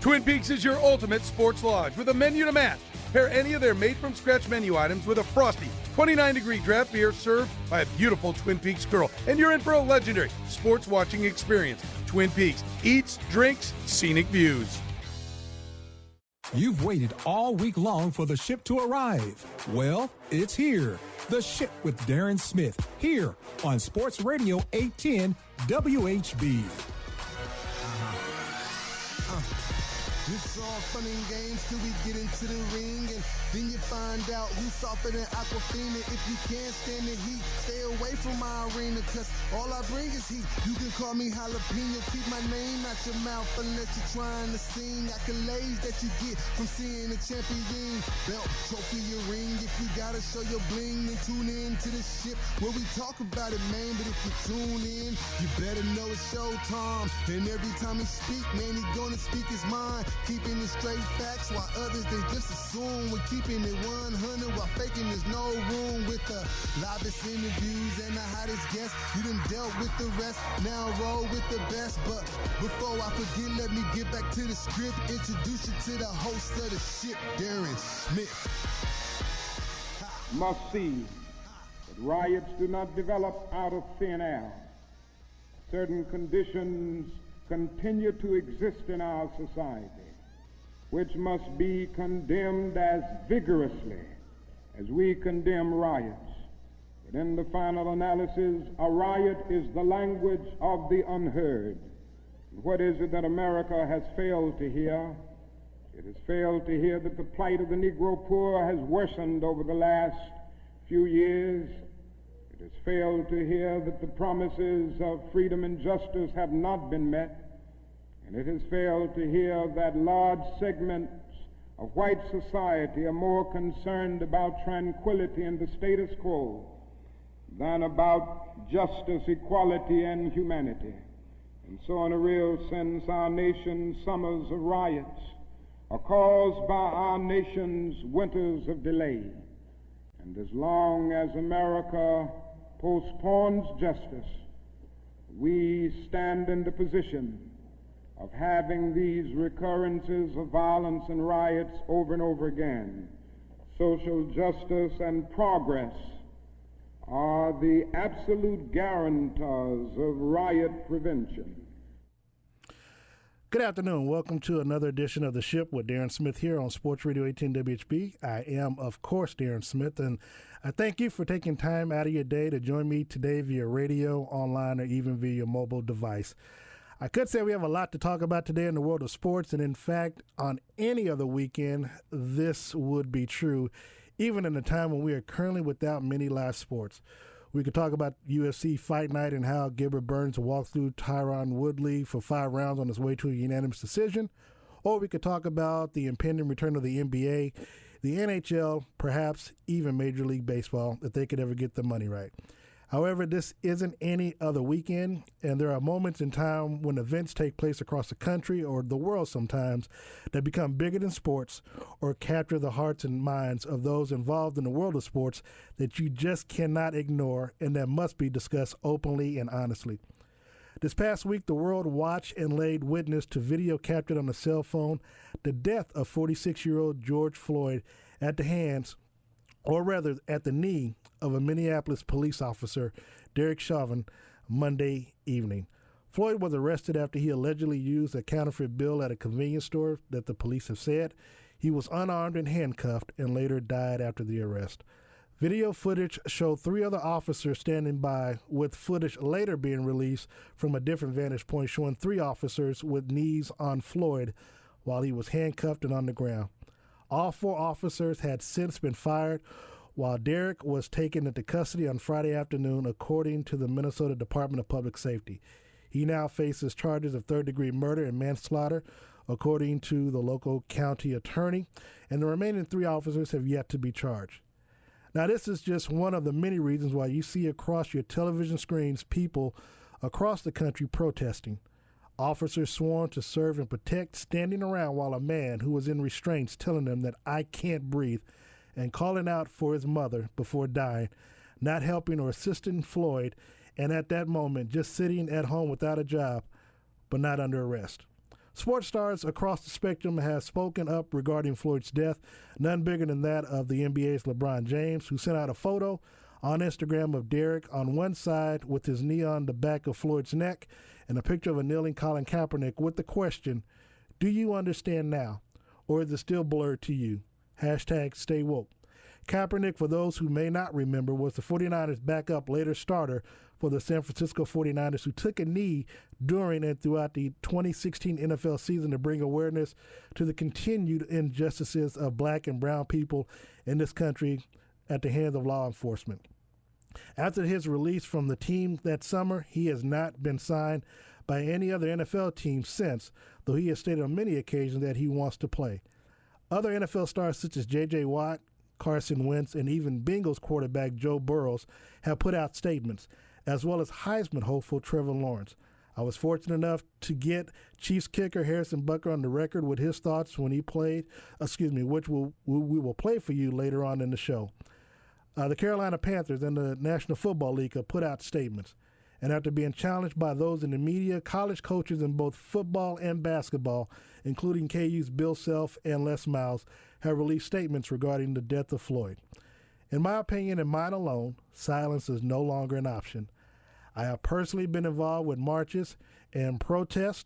Twin Peaks is your ultimate sports lodge with a menu to match. Pair any of their made-from-scratch menu items with a frosty, 29-degree draft beer served by a beautiful Twin Peaks girl, and you're in for a legendary sports watching experience. Twin Peaks, eats, drinks, scenic views. You've waited all week long for the ship to arrive. Well, it's here. The Ship with Darren Smith, here on Sports Radio 810 WHB. It's all fun and games till we get into the ring, and then you find out who's softer than Aquafina. If you can't stand the heat, stay away from my arena, cause all I bring is heat. You can call me jalapeno, keep my name out your mouth unless you're trying to sing accolades that you get from seeing a champion. Belt, trophy, your ring. If you gotta show your bling, then tune in to the Ship where we talk about it, man. But if you tune in, you better know it's showtime. And every time he speak, man, he gonna speak his mind. Keeping the straight facts while others, they just assume we're keeping it 100 while faking there's no room. With the livest interviews and the hottest guests, you done dealt with the rest, now roll with the best. But before I forget, let me get back to the script. Introduce you to the host of the Ship, Darren Smith. Must see that riots do not develop out of thin air. Certain conditions continue to exist in our society, which must be condemned as vigorously as we condemn riots. But in the final analysis, a riot is the language of the unheard. What is it that America has failed to hear? It has failed to hear that the plight of the Negro poor has worsened over the last few years. It has failed to hear that the promises of freedom and justice have not been met. And it has failed to hear that large segments of white society are more concerned about tranquility and the status quo than about justice, equality, and humanity. And so in a real sense, our nation's summers of riots are caused by our nation's winters of delay. And as long as America postpones justice, we stand in the position of having these recurrences of violence and riots over and over again. Social justice and progress are the absolute guarantors of riot prevention. Good afternoon. Welcome to another edition of The Ship with Darren Smith here on Sports Radio 810 WHB. I am, of course, Darren Smith, and I thank you for taking time out of your day to join me today via radio, online, or even via your mobile device. I could say we have a lot to talk about today in the world of sports, and in fact, on any other weekend, this would be true, even in a time when we are currently without many live sports. We could talk about UFC Fight Night and how Gilbert Burns walked through Tyron Woodley for 5 rounds on his way to a unanimous decision. Or we could talk about the impending return of the NBA, the NHL, perhaps even Major League Baseball, if they could ever get the money right. However, this isn't any other weekend, and there are moments in time when events take place across the country or the world sometimes that become bigger than sports or capture the hearts and minds of those involved in the world of sports that you just cannot ignore and that must be discussed openly and honestly. This past week, the world watched and laid witness to video captured on a cell phone the death of 46-year-old George Floyd at the hands, or rather at the knee, of a Minneapolis police officer, Derek Chauvin, Monday evening. Floyd was arrested after he allegedly used a counterfeit bill at a convenience store that the police have said. He was unarmed and handcuffed and later died after the arrest. Video footage showed 3 other officers standing by, with footage later being released from a different vantage point showing 3 officers with knees on Floyd while he was handcuffed and on the ground. All 4 officers had since been fired, while Derek was taken into custody on Friday afternoon, according to the Minnesota Department of Public Safety. He now faces charges of third-degree murder and manslaughter, according to the local county attorney, and the remaining 3 officers have yet to be charged. Now, this is just one of the many reasons why you see across your television screens people across the country protesting. Officers sworn to serve and protect standing around while a man who was in restraints telling them that I can't breathe and calling out for his mother before dying, not helping or assisting Floyd, and at that moment just sitting at home without a job but not under arrest. Sports stars across the spectrum have spoken up regarding Floyd's death, none bigger than that of the NBA's LeBron James, who sent out a photo on Instagram of Derek on one side with his knee on the back of Floyd's neck and a picture of a kneeling Colin Kaepernick with the question, "Do you understand now, or is it still blurred to you?" Hashtag stay woke. Kaepernick, for those who may not remember, was the 49ers backup, later starter for the San Francisco 49ers, who took a knee during and throughout the 2016 NFL season to bring awareness to the continued injustices of black and brown people in this country at the hands of law enforcement. After his release from the team that summer, he has not been signed by any other NFL team since, though he has stated on many occasions that he wants to play. Other NFL stars such as J.J. Watt, Carson Wentz, and even Bengals quarterback Joe Burrow have put out statements, as well as Heisman hopeful Trevor Lawrence. I was fortunate enough to get Chiefs kicker Harrison Butker on the record with his thoughts when he played, which we will play for you later on in the show. The Carolina Panthers and the National Football League have put out statements. And after being challenged by those in the media, college coaches in both football and basketball, including KU's Bill Self and Les Miles, have released statements regarding the death of Floyd. In my opinion and mine alone, silence is no longer an option. I have personally been involved with marches and protests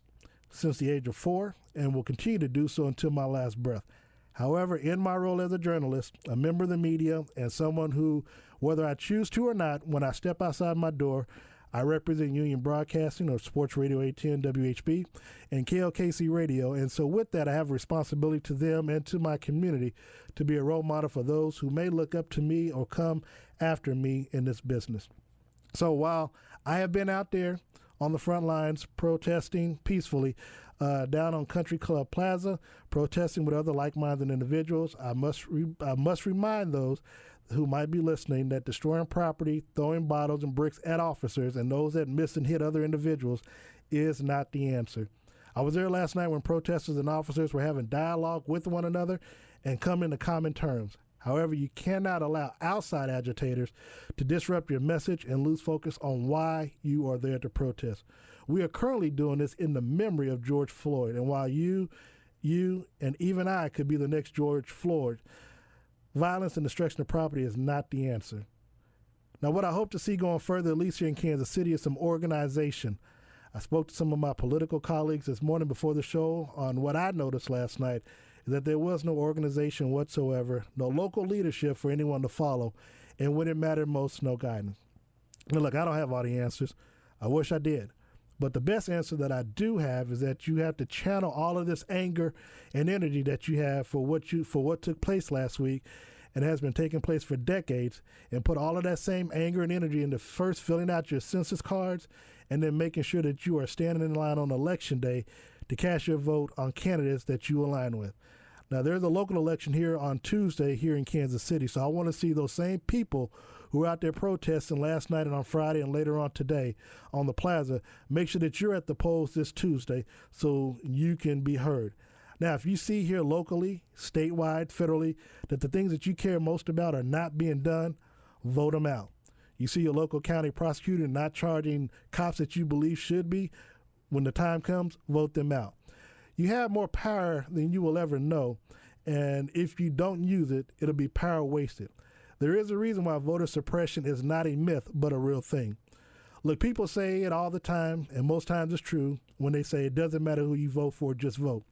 since the age of 4 and will continue to do so until my last breath. However, in my role as a journalist, a member of the media, and someone who, whether I choose to or not, when I step outside my door, I represent Union Broadcasting, or Sports Radio 810 WHB, and KLKC Radio, and so with that, I have a responsibility to them and to my community to be a role model for those who may look up to me or come after me in this business. So while I have been out there on the front lines protesting peacefully down on Country Club Plaza, protesting with other like-minded individuals, I must remind those who might be listening that destroying property, throwing bottles and bricks at officers, and those that miss and hit other individuals is not the answer. I was there last night when protesters and officers were having dialogue with one another and coming to common terms. However, you cannot allow outside agitators to disrupt your message and lose focus on why you are there to protest. We are currently doing this in the memory of George Floyd, and while you, and even I could be the next George Floyd, violence and destruction of property is not the answer. Now, what I hope to see going further, at least here in Kansas City, is some organization. I spoke to some of my political colleagues this morning before the show on what I noticed last night, is that there was no organization whatsoever, no local leadership for anyone to follow, and when it mattered most, no guidance. Now, look, I don't have all the answers. I wish I did. But the best answer that I do have is that you have to channel all of this anger and energy that you have for what took place last week and has been taking place for decades, and put all of that same anger and energy into first filling out your census cards and then making sure that you are standing in line on election day to cast your vote on candidates that you align with. Now, there's a local election here on Tuesday here in Kansas City, so I want to see those same people who were out there protesting last night and on Friday and later on today on the plaza. Make sure that you're at the polls this Tuesday so you can be heard. Now, if you see here locally, statewide, federally, that the things that you care most about are not being done, vote them out. You see your local county prosecutor not charging cops that you believe should be, when the time comes, vote them out. You have more power than you will ever know, and if you don't use it, it'll be power wasted. There is a reason why voter suppression is not a myth, but a real thing. Look, people say it all the time, and most times it's true, when they say it doesn't matter who you vote for, just vote.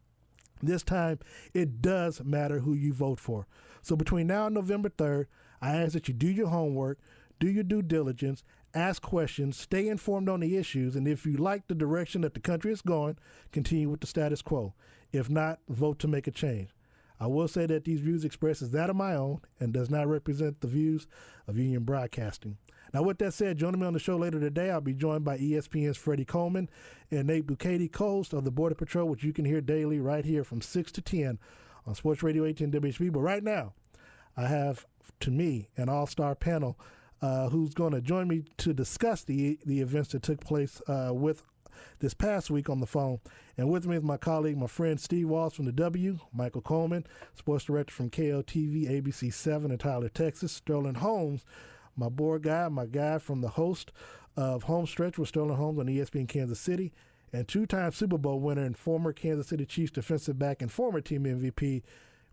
This time, it does matter who you vote for. So between now and November 3rd, I ask that you do your homework, do your due diligence, ask questions, stay informed on the issues, and if you like the direction that the country is going, continue with the status quo. If not, vote to make a change. I will say that these views expressed is that of my own and does not represent the views of Union Broadcasting. Now, with that said, joining me on the show later today, I'll be joined by ESPN's Freddie Coleman and Nate Bukaty, host of the Border Patrol, which you can hear daily right here from 6 to 10 on Sports Radio 810 WHB. But right now, I have, to me, an all-star panel who's going to join me to discuss the events that took place with this past week on the phone. And with me is my colleague, my friend Steve Walsh from the W, Michael Coleman, sports director from KLTV, ABC 7 in Tyler, Texas, Sterling Holmes, my board guy, my guy from the host of Home Stretch with Sterling Holmes on ESPN Kansas City, and two-time Super Bowl winner and former Kansas City Chiefs defensive back and former team MVP,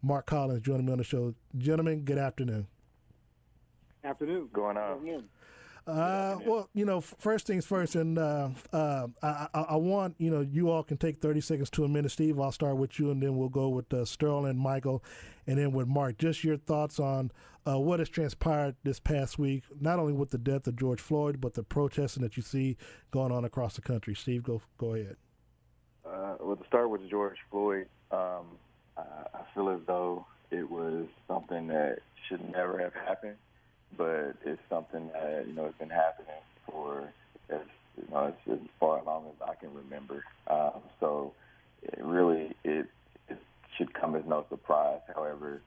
Mark Collins, joining me on the show. Gentlemen, good afternoon. Afternoon. Going on. Well, first things first, and I want, you all can take 30 seconds to a minute. Steve, I'll start with you, and then we'll go with Sterling, Michael, and then with Mark. Just your thoughts on what has transpired this past week, not only with the death of George Floyd, but the protesting that you see going on across the country. Steve, go ahead. Well, to start with George Floyd, I feel as though it was something that should never have happened. But it's something that, has been happening for as far along as I can remember. So it should come as no surprise. However,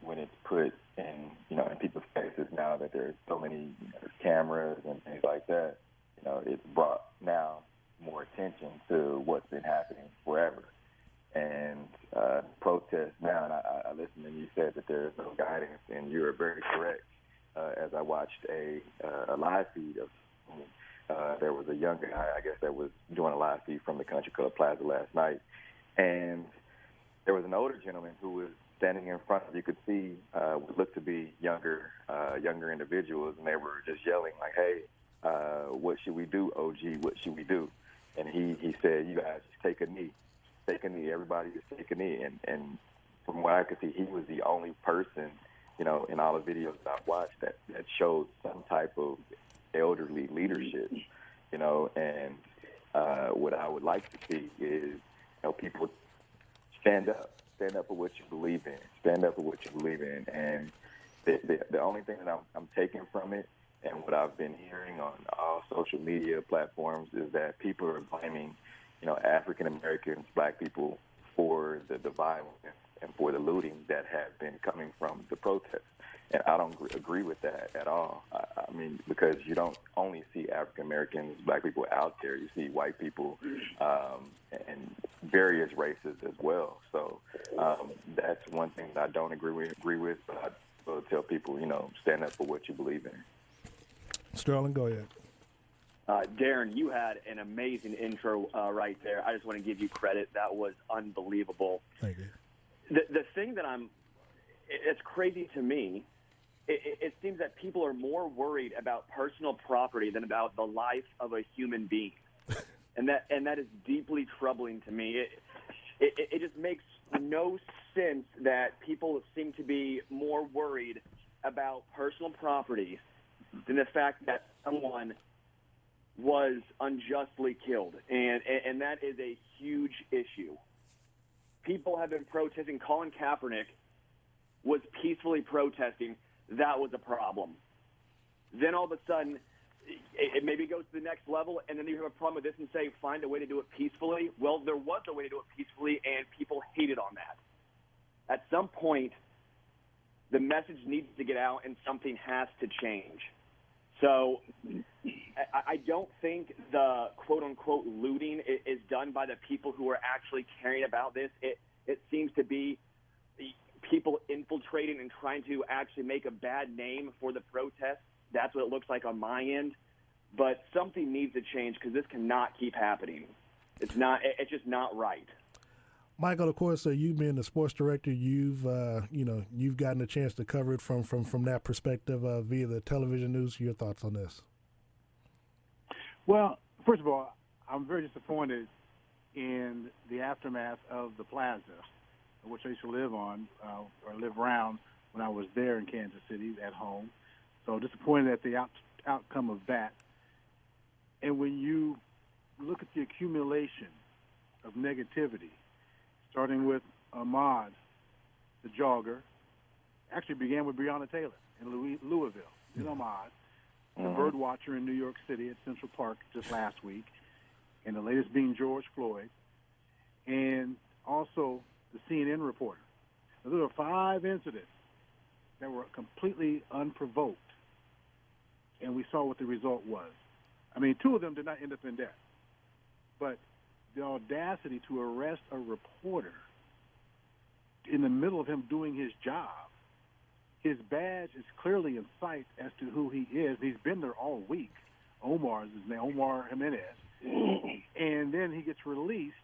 when it's put in people's faces now that there's so many cameras and things like that, it's brought now more attention to what's been happening forever. And protests now, and I listened and you said that there is no guidance, and you are very correct. As I watched a live feed of, there was a young guy, I guess, that was doing a live feed from the Country Club Plaza last night, and there was an older gentleman who was standing in front of, you could see what looked to be younger individuals, and they were just yelling like, "Hey, what should we do, OG? What should we do?" And he said, "You guys just take a knee. Take a knee. Everybody just take a knee." And from what I could see, he was the only person, in all the videos that I've watched that showed some type of elderly leadership, and what I would like to see is, people stand up for what you believe in, and the only thing that I'm taking from it, and what I've been hearing on all social media platforms, is that people are blaming African Americans, Black people, for the violence and for the looting that has been coming from the protests. And I don't agree with that at all. I mean, because you don't only see African Americans, Black people out there. You see white people and various races as well. So that's one thing that I don't agree with. But I will tell people, stand up for what you believe in. Sterling, go ahead. Darren, you had an amazing intro right there. I just want to give you credit. That was unbelievable. Thank you. The thing that it's crazy to me, it seems that people are more worried about personal property than about the life of a human being. and that is deeply troubling to me. It just makes no sense that people seem to be more worried about personal property than the fact that someone was unjustly killed, and that is a huge issue. People have been protesting. Colin Kaepernick was peacefully protesting. That was a problem. Then all of a sudden, it maybe goes to the next level, and then you have a problem with this and say, find a way to do it peacefully. Well, there was a way to do it peacefully, and people hated on that. At some point, the message needs to get out, and something has to change. So I don't think the quote-unquote looting is done by the people who are actually caring about this. It seems to be people infiltrating and trying to actually make a bad name for the protest. That's what it looks like on my end. But something needs to change because this cannot keep happening. It's just not right. Michael, of course, you being the sports director, you've gotten a chance to cover it from that perspective via the television news. Your thoughts on this? Well, first of all, I'm very disappointed in the aftermath of the plaza, which I used to live on or live around when I was there in Kansas City at home. So disappointed at the outcome of that. And when you look at the accumulation of negativity, starting with Ahmaud, the jogger, actually began with Breonna Taylor in Louisville, then Ahmaud, the bird watcher in New York City at Central Park just last week, and the latest being George Floyd, and also the CNN reporter. Now, there were 5 incidents that were completely unprovoked, and we saw what the result was. I mean, 2 of them did not end up in death, but the audacity to arrest a reporter in the middle of him doing his job. His badge is clearly in sight as to who he is. He's been there all week. Omar is his name, Omar Jimenez. And then he gets released,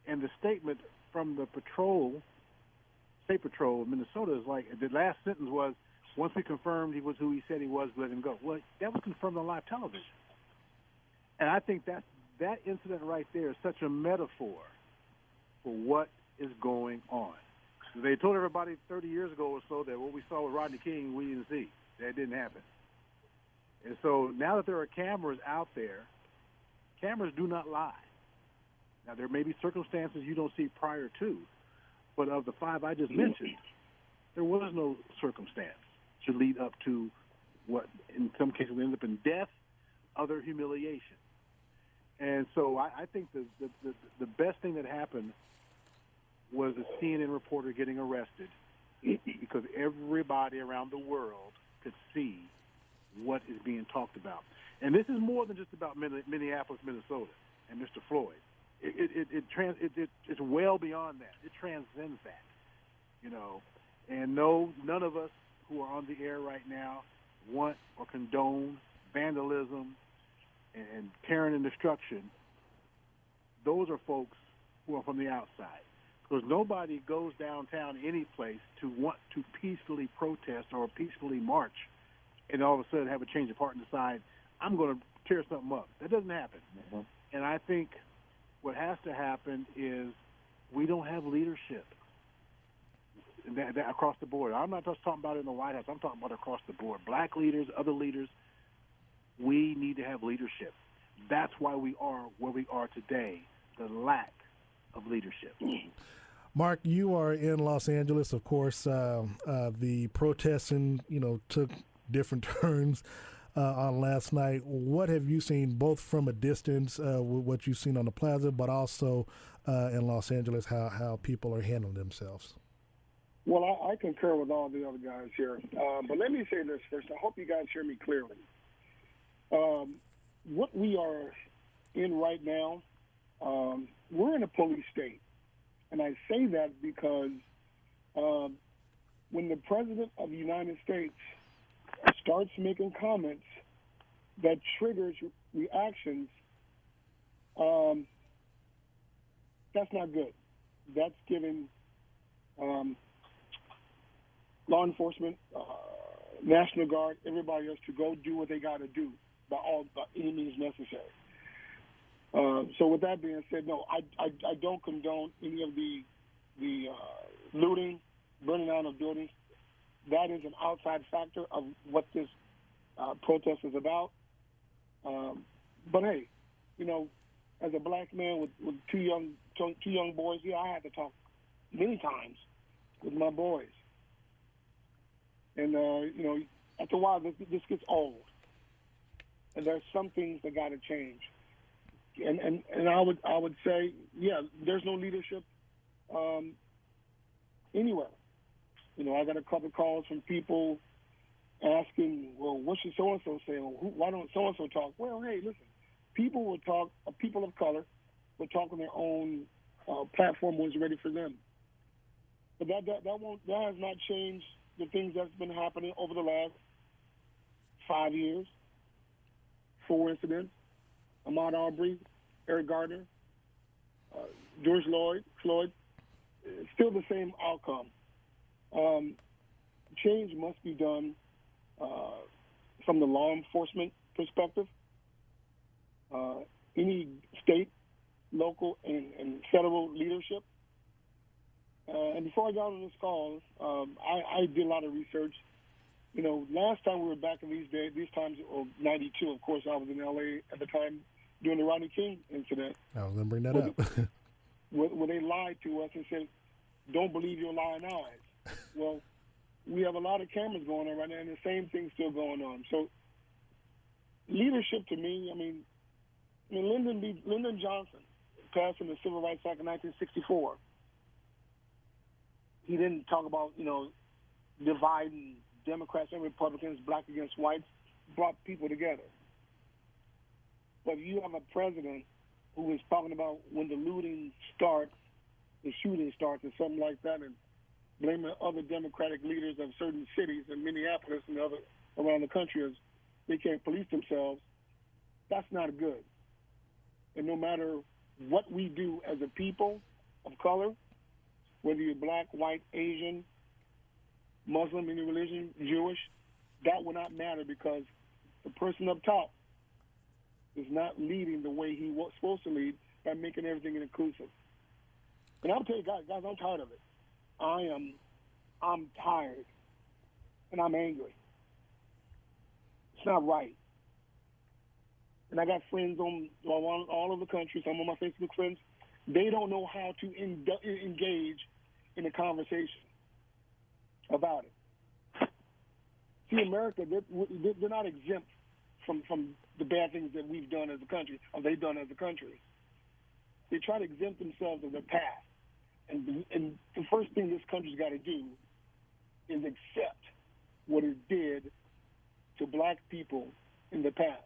and the statement from the State Patrol of Minnesota is like, the last sentence was, once we confirmed he was who he said he was, let him go. Well, that was confirmed on live television. And I think that incident right there is such a metaphor for what is going on. They told everybody 30 years ago or so that what we saw with Rodney King, we didn't see. That didn't happen. And so now that there are cameras out there, cameras do not lie. Now, there may be circumstances you don't see prior to, but of the 5 I just mentioned, there was no circumstance to lead up to what in some cases ended up in death, other humiliation. And so I think the best thing that happened was a CNN reporter getting arrested because everybody around the world could see what is being talked about. And this is more than just about Minneapolis, Minnesota, and Mr. Floyd. It's well beyond that. It transcends that, you know. And no, none of us who are on the air right now want or condone vandalism and tearing and destruction. Those are folks who are from the outside. Because nobody goes downtown any place to want to peacefully protest or peacefully march and all of a sudden have a change of heart and decide, I'm going to tear something up. That doesn't happen. Mm-hmm. And I think what has to happen is we don't have leadership that across the board. I'm not just talking about it in the White House. I'm talking about across the board. Black leaders, other leaders, we need to have leadership. That's why we are where we are today, the lack of leadership. Mark, you are in Los Angeles. Of course, the protesting, took different turns on last night. What have you seen, both from a distance, what you've seen on the plaza, but also in Los Angeles, how people are handling themselves? Well, I concur with all the other guys here. But let me say this first. I hope you guys hear me clearly. What we are in right now, we're in a police state. And I say that because when the President of the United States starts making comments that triggers reactions, that's not good. That's giving law enforcement, National Guard, everybody else to go do what they got to do by any means necessary. So with that being said, no, I don't condone any of the looting, burning down of buildings. That is an outside factor of what this protest is about. But hey, as a black man with two young boys, I had to talk many times with my boys. And after a while, this gets old, and there's some things that got to change. And I would say, yeah, there's no leadership anywhere. I got a couple calls from people asking, well, what should so-and-so say? Or why don't so-and-so talk? Well, hey, listen, people will talk, people of color will talk on their own platform when it's ready for them. But that has not changed the things that's been happening over the last 5 years. 4 incidents. Ahmaud Arbery, Eric Gardner, George Floyd, still the same outcome. Change must be done from the law enforcement perspective. Any state, local, and federal leadership. And before I got on this call, I did a lot of research. Last time we were back in these times, of 92, of course, I was in L.A. at the time during the Rodney King incident. I was going to bring that up. where they lied to us and said, don't believe your lying eyes. Well, we have a lot of cameras going on right now, and the same thing's still going on. So leadership to me, Lyndon Johnson passed in the Civil Rights Act in 1964. He didn't talk about, dividing Democrats and Republicans, black against whites, brought people together. But you have a president who is talking about when the looting starts, the shooting starts, or something like that, and blaming other Democratic leaders of certain cities in Minneapolis and other around the country as they can't police themselves. That's not good. And no matter what we do as a people of color, whether you're black, white, Asian, Muslim, any religion, Jewish, that will not matter because the person up top is not leading the way he was supposed to lead by making everything inclusive. And I'll tell you guys, I'm tired of it. I'm tired, and I'm angry. It's not right. And I got friends all over the country, some of my Facebook friends. They don't know how to engage in a conversation about it. See, America, they're not exempt from the bad things that we've done as a country, or they've done as a country. They try to exempt themselves of their past. And the first thing this country's got to do is accept what it did to black people in the past.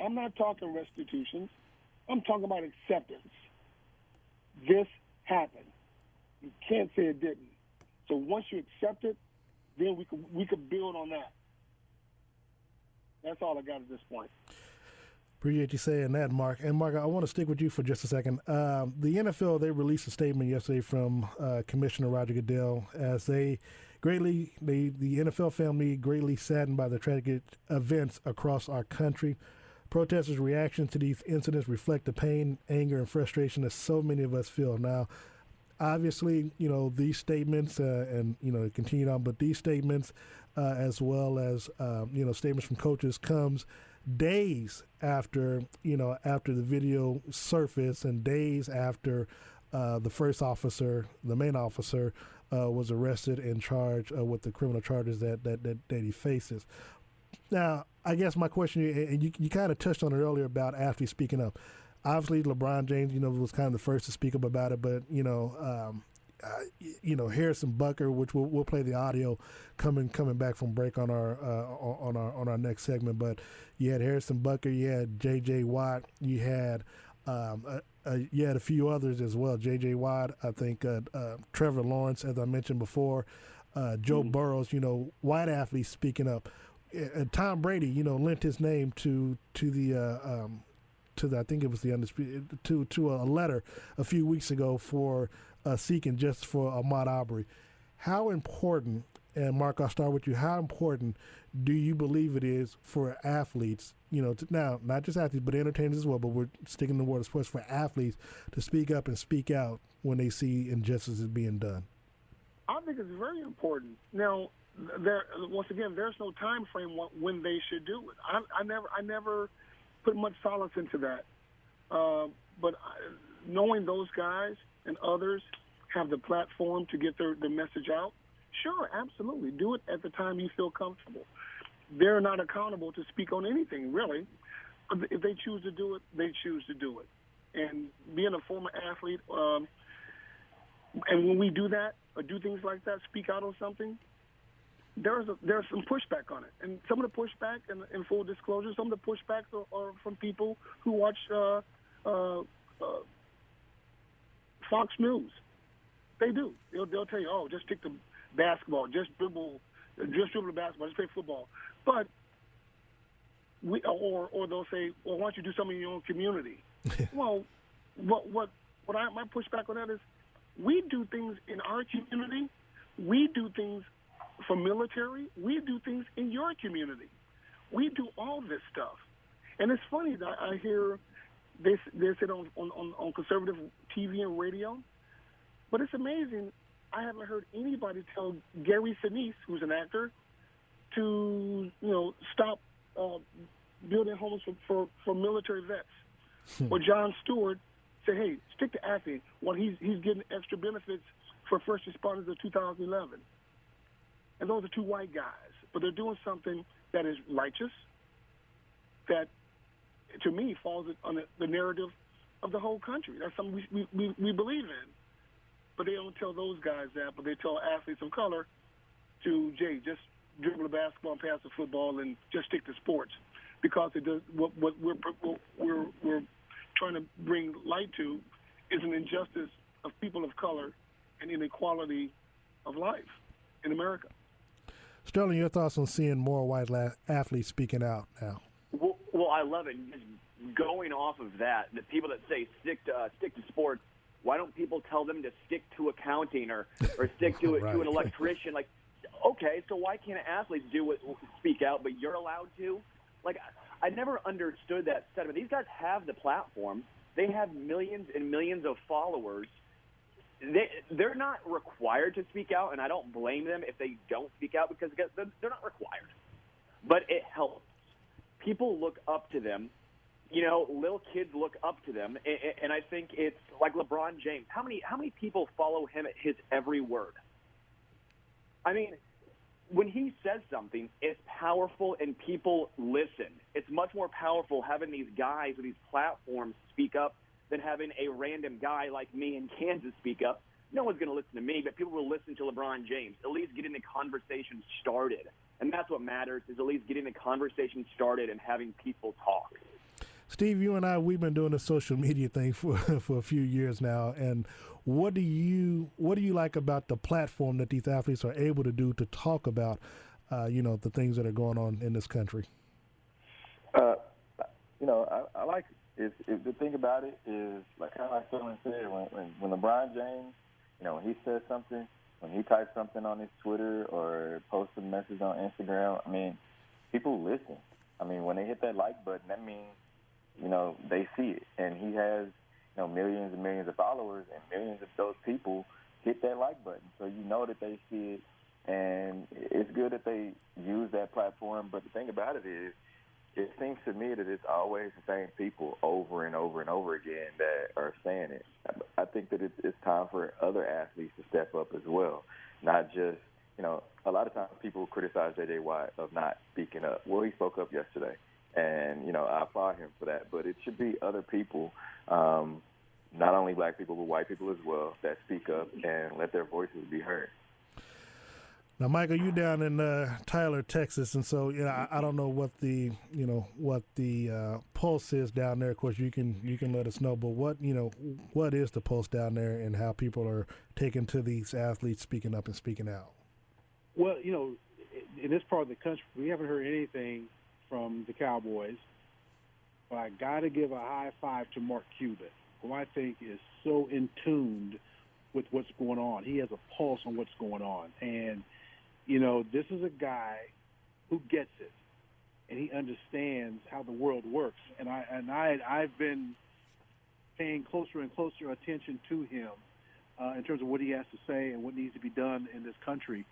I'm not talking restitution. I'm talking about acceptance. This happened. You can't say it didn't. So once you accept it, then we could build on that. That's all I got at this point. Appreciate you saying that, Mark. And Mark, I want to stick with you for just a second. The NFL, they released a statement yesterday from Commissioner Roger Goodell as the NFL family greatly saddened by the tragic events across our country. Protesters' reactions to these incidents reflect the pain, anger, and frustration that so many of us feel. Now, obviously, these statements and continued on, but these statements as well as, statements from coaches comes days after, after the video surfaced and days after the first officer, the main officer, was arrested and charged with the criminal charges that he faces. Now, I guess my question, and you kind of touched on it earlier about athletes speaking up. Obviously, LeBron James, was kind of the first to speak up about it, but Harrison Butker, which we'll play the audio coming back from break on our next segment. But you had Harrison Butker, you had J.J. Watt, you had a few others as well. J.J. Watt, I think Trevor Lawrence, as I mentioned before, Joe Burrows. White athletes speaking up. Tom Brady, lent his name to the I think it was the undisputed to a letter a few weeks ago for seeking justice for Ahmaud Arbery. How important, and Mark, I'll start with you. How important do you believe it is for athletes? Now not just athletes, but entertainers as well. But we're sticking to the word of sports, for athletes to speak up and speak out when they see injustices being done. I think it's very important. Now, once again, there's no time frame when they should do it. I never put much solace into that. But knowing those guys and others have the platform to get the message out, sure, absolutely. Do it at the time you feel comfortable. They're not accountable to speak on anything, really. If they choose to do it, they choose to do it. And being a former athlete, and when we do that, or do things like that, speak out on something, there's some pushback on it. And some of the pushback, in full disclosure, some of the pushbacks are from people who watch Fox News. They do. They'll tell you, oh, just stick to basketball, just dribble the basketball, just play football. But or they'll say, well, why don't you do something in your own community? Well, my pushback on that is, we do things in our community. We do things for military. We do things in your community. We do all this stuff. And it's funny that I hear they sit on conservative TV and radio, but it's amazing. I haven't heard anybody tell Gary Sinise, who's an actor, to stop building homes for military vets, or Jon Stewart say, hey, stick to acting while he's getting extra benefits for first responders of 2011. And those are two white guys, but they're doing something that is righteous, that to me falls on the narrative of the whole country. That's something we believe in. But they don't tell those guys that, but they tell athletes of color to, Jay, just dribble the basketball and pass the football and just stick to sports, because it does what we're trying to bring light to is an injustice of people of color and inequality of life in America. Sterling, your thoughts on seeing more white athletes speaking out now? Well, Well, I love it. Just going off of that, the people that say stick to sports, why don't people tell them to stick to accounting or stick to Right. to an electrician? Like, okay, so why can't athletes speak out, but you're allowed to? Like, I never understood that sentiment. These guys have the platform. They have millions and millions of followers. They're not required to speak out, and I don't blame them if they don't speak out because they're not required. But it helps. People look up to them. You know, little kids look up to them, and I think it's like LeBron James. How many people follow him at his every word? I mean, when he says something, it's powerful and people listen. It's much more powerful having these guys with these platforms speak up than having a random guy like me in Kansas speak up. No one's going to listen to me, but people will listen to LeBron James, at least getting the conversation started. And that's what matters, is at least getting the conversation started and having people talk. Steve, you and I, we've been doing the social media thing for a few years now, and what do you like about the platform that these athletes are able to do to talk about, the things that are going on in this country? I like it. The thing about it is, like kind of like Coleman said, when LeBron James, when he says something, when he types something on his Twitter or posts a message on Instagram, I mean, people listen. I mean, when they hit that like button, that means they see it, and he has, millions and millions of followers, and millions of those people hit that like button. So you know that they see it, and it's good that they use that platform. But the thing about it is, it seems to me that it's always the same people over and over and over again that are saying it. I think that it's time for other athletes to step up as well, not just, a lot of times people criticize J.J. Watt of not speaking up. Well, he spoke up yesterday. And, I applaud him for that. But it should be other people, not only black people, but white people as well, that speak up and let their voices be heard. Now, Michael, you down in Tyler, Texas, and so I don't know what the pulse is down there. Of course, you can let us know. But what is the pulse down there, and how people are taking to these athletes speaking up and speaking out? Well, in this part of the country, we haven't heard anything from the Cowboys, but I got to give a high five to Mark Cuban, who I think is so in tune with what's going on. He has a pulse on what's going on, and this is a guy who gets it, and he understands how the world works. And I've been paying closer and closer attention to him in terms of what he has to say and what needs to be done in this country.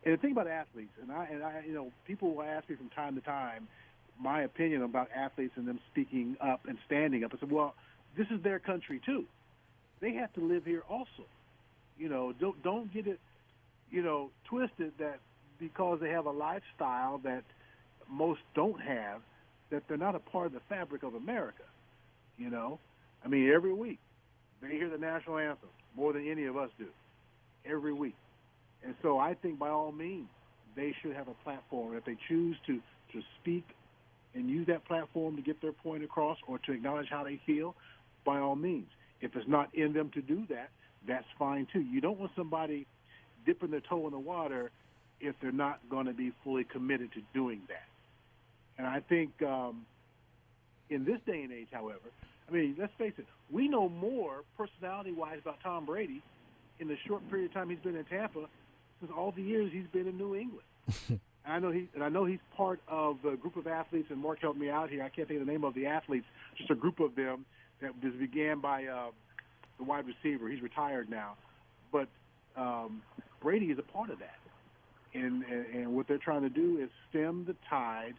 And the thing about athletes, and I, people will ask me from time to time my opinion about athletes and them speaking up and standing up. I said, well, this is their country too. They have to live here also. Don't get it, twisted that because they have a lifestyle that most don't have, that they're not a part of the fabric of America. I mean, every week they hear the national anthem more than any of us do. Every week. And so I think by all means, they should have a platform. If they choose to speak and use that platform to get their point across or to acknowledge how they feel, by all means. If it's not in them to do that, that's fine too. You don't want somebody dipping their toe in the water if they're not going to be fully committed to doing that. And I think in this day and age, however, I mean, let's face it, we know more personality-wise about Tom Brady in the short period of time he's been in Tampa since all the years he's been in New England. I know he's part of a group of athletes, and Mark helped me out here. I can't think of the name of the athletes, just a group of them that was began by the wide receiver. He's retired now. But Brady is a part of that. And what they're trying to do is stem the tide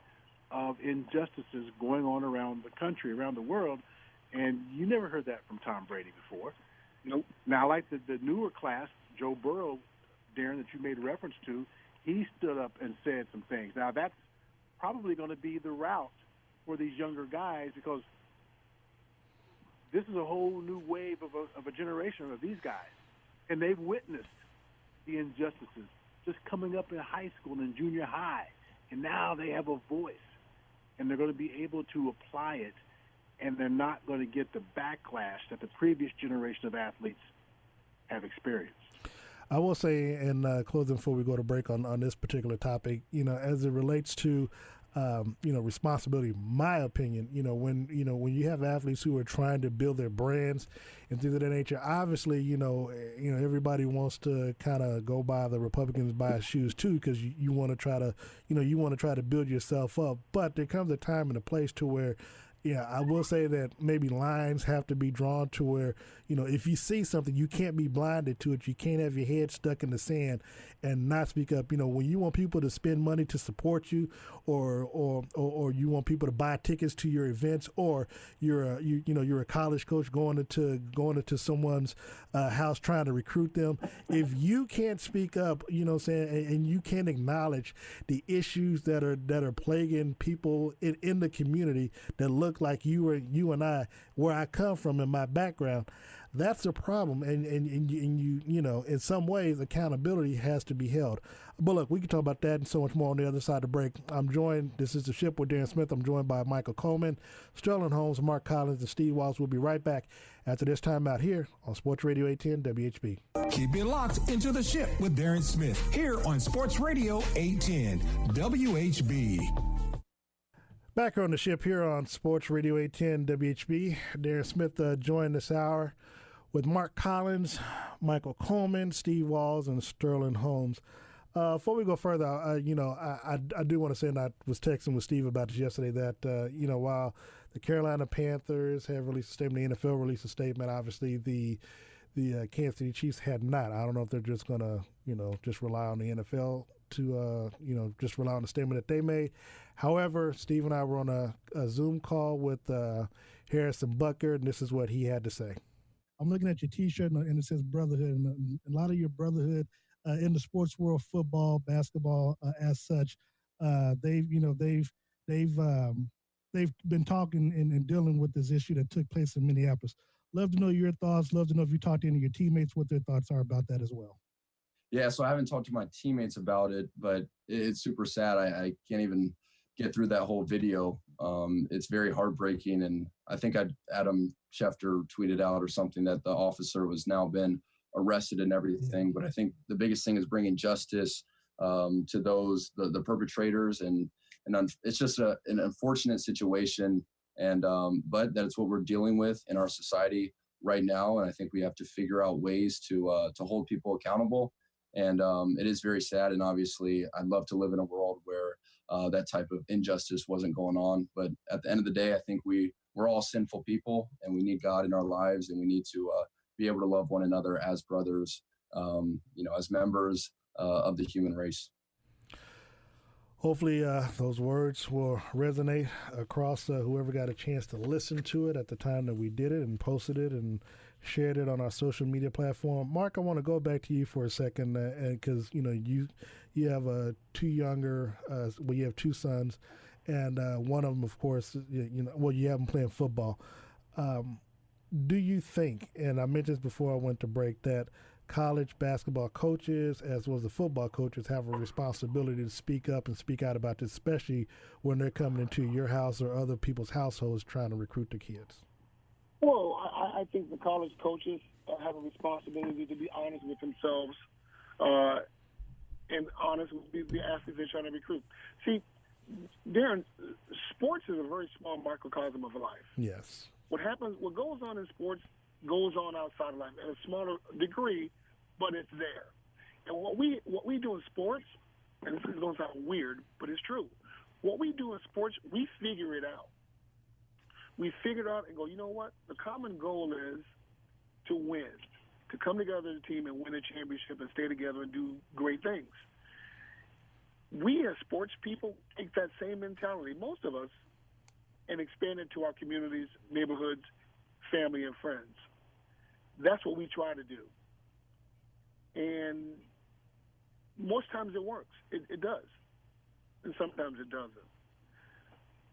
of injustices going on around the country, around the world. And you never heard that from Tom Brady before. Nope. Now, I like the newer class, Joe Burrow, Darren, that you made reference to. He stood up and said some things. Now, that's probably going to be the route for these younger guys, because this is a whole new wave of a generation of these guys. And they've witnessed the injustices just coming up in high school and junior high. And now they have a voice, and they're going to be able to apply it, and they're not going to get the backlash that the previous generation of athletes have experienced. I will say, in closing before we go to break on this particular topic, as it relates to responsibility. My opinion, when you have athletes who are trying to build their brands and things of that nature, obviously, everybody wants to kind of go by the Republicans' bias shoes too, because you want to try to build yourself up. But there comes a time and a place to where, I will say that maybe lines have to be drawn to where, if you see something, you can't be blinded to it. You can't have your head stuck in the sand and not speak up. When you want people to spend money to support you, or you want people to buy tickets to your events, or you're a college coach going into someone's house trying to recruit them. If you can't speak up, and you can't acknowledge the issues that are plaguing people in the community that look like you and I, where I come from in my background, that's a problem. And you in some ways, accountability has to be held. But look, we can talk about that and so much more on the other side of the break. This is The Ship with Darren Smith. I'm joined by Michael Coleman, Sterling Holmes, Mark Collins, and Steve Walls. We'll be right back after this time out here on Sports Radio 810 WHB. Keep it locked into The Ship with Darren Smith here on Sports Radio 810 WHB. Back on The Ship here on Sports Radio 810 WHB. Darren Smith joined this hour with Mark Collins, Michael Coleman, Steve Walls, and Sterling Holmes. Before we go further, I do want to say, and I was texting with Steve about this yesterday, that, while the Carolina Panthers have released a statement, the NFL released a statement, obviously the Kansas City Chiefs had not. I don't know if they're just going to, just rely on the NFL to, just rely on the statement that they made. However, Steve and I were on a Zoom call with Harrison Butker, and this is what he had to say. I'm looking at your T-shirt, and it says brotherhood, and a lot of your brotherhood in the sports world, football, basketball, as such, they've been talking and dealing with this issue that took place in Minneapolis. Love to know your thoughts. Love to know if you talked to any of your teammates, what their thoughts are about that as well. Yeah, so I haven't talked to my teammates about it, but it's super sad. I can't even get through that whole video. It's very heartbreaking, and I think Adam Schefter tweeted out or something that the officer was now been arrested and everything. But I think the biggest thing is bringing justice to those the perpetrators, and it's just an unfortunate situation, and but that's what we're dealing with in our society right now, and I think we have to figure out ways to hold people accountable. And it is very sad, and obviously I'd love to live in a world where that type of injustice wasn't going on. But at the end of the day, I think we're all sinful people, and we need God in our lives, and we need to be able to love one another as brothers, as members of the human race. Hopefully those words will resonate across whoever got a chance to listen to it at the time that we did it and posted it and shared it on our social media platform. Mark, I want to go back to you for a second, because you have you have two sons, and one of them, of course, you have them playing football. Do you think, and I mentioned this before I went to break, that college basketball coaches as well as the football coaches have a responsibility to speak up and speak out about this, especially when they're coming into your house or other people's households trying to recruit the kids? Well, I think the college coaches have a responsibility to be honest with themselves and honest with the athletes they're trying to recruit. See, Darren, sports is a very small microcosm of life. Yes. What goes on in sports goes on outside of life at a smaller degree, but it's there. And what we do in sports, and this is going to sound weird, but it's true. What we do in sports, we figure it out. We figure it out and go, you know what? The common goal is to win, to come together as a team and win a championship and stay together and do great things. We as sports people take that same mentality, most of us, and expand it to our communities, neighborhoods, family, and friends. That's what we try to do. And most times it works. It does. And sometimes it doesn't.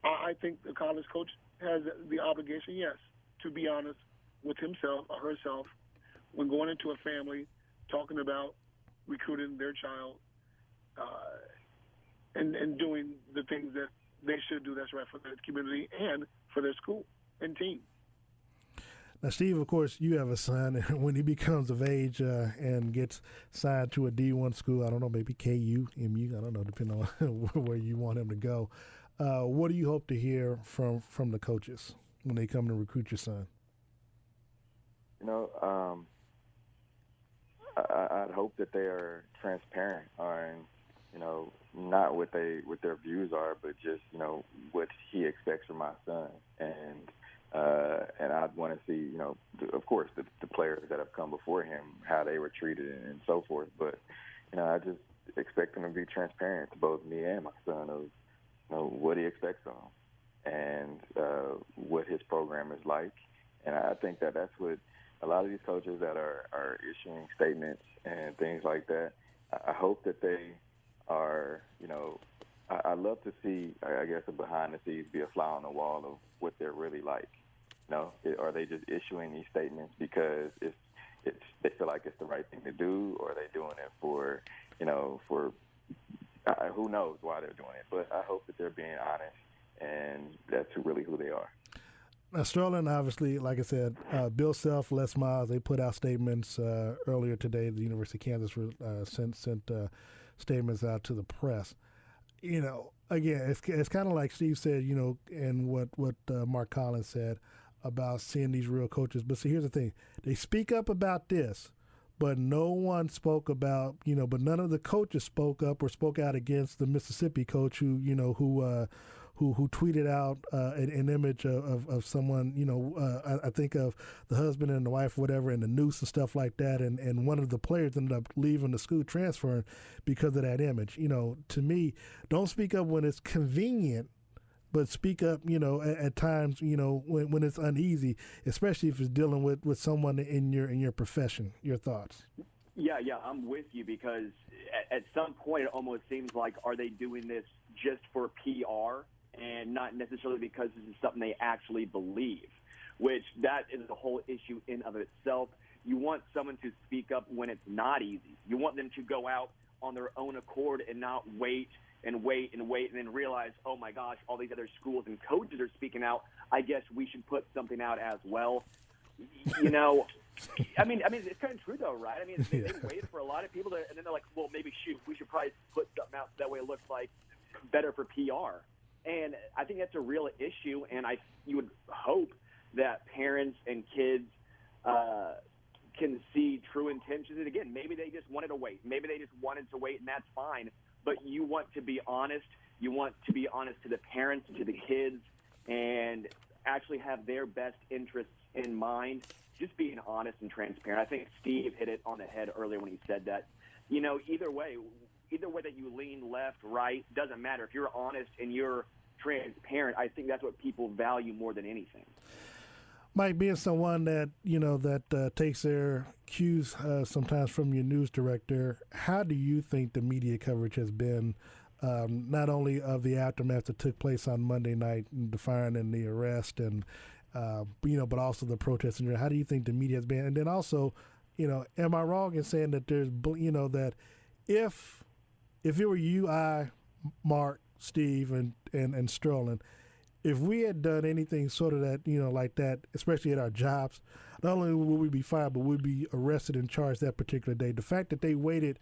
I think the college coach has the obligation, yes, to be honest with himself or herself when going into a family, talking about recruiting their child, and doing the things that they should do that's right for their community and for their school and team. Now, Steve, of course, you have a son, and when he becomes of age and gets signed to a D1 school, I don't know, maybe KU, MU, I don't know, depending on where you want him to go. What do you hope to hear from the coaches when they come to recruit your son? I'd hope that they are transparent on, not what their views are, but just, what he expects from my son. And I'd want to see, of course, the players that have come before him, how they were treated and so forth. But, I just expect him to be transparent to both me and my son of, what he expects of him and what his program is like. And I think that's what a lot of these coaches that are issuing statements and things like that, I hope that they are, I love to see, I guess, a behind the scenes be a fly on the wall of what they're really like. Are they just issuing these statements because they feel like it's the right thing to do, or are they doing it for who knows why they're doing it? But I hope that they're being honest, and that's really who they are. Now, Sterling, obviously, like I said, Bill Self, Les Miles, they put out statements earlier today. The University of Kansas sent statements out to the press. Again, it's kind of like Steve said, and what Mark Collins said about seeing these real coaches. But see, here's the thing. They speak up about this, but no one spoke about, but none of the coaches spoke up or spoke out against the Mississippi coach who tweeted out an image of someone, I think of the husband and the wife, whatever, and the noose and stuff like that. And one of the players ended up leaving the school, transferring because of that image. To me, don't speak up when it's convenient, but speak up, at times, when it's uneasy, especially if it's dealing with someone in your profession. Your thoughts? Yeah, I'm with you, because at some point it almost seems like, are they doing this just for PR and not necessarily because this is something they actually believe, which that is the whole issue in of itself. You want someone to speak up when it's not easy. You want them to go out on their own accord and not wait and then realize, oh my gosh, all these other schools and coaches are speaking out. I guess we should put something out as well. I mean, it's kind of true though, right? I mean, they waited for a lot of people to, and then they're like, well, maybe we should probably put something out so that way it looks like better for PR. And I think that's a real issue, and you would hope that parents and kids can see true intentions. And again, maybe they just wanted to wait. Maybe they just wanted to wait, and that's fine. But you want to be honest. You want to be honest to the parents, to the kids, and actually have their best interests in mind. Just being honest and transparent. I think Steve hit it on the head earlier when he said that. Either way that you lean left, right, doesn't matter. If you're honest and you're transparent, I think that's what people value more than anything. Mike, being someone that takes their cues sometimes from your news director, how do you think the media coverage has been, not only of the aftermath that took place on Monday night, the firing and the arrest, and but also the protests? And how do you think the media has been? And then also, am I wrong in saying that there's, that if it were you, I, Mark, Steve, and Sterling, if we had done anything sort of that, like that, especially at our jobs, not only would we be fired, but we'd be arrested and charged that particular day. The fact that they waited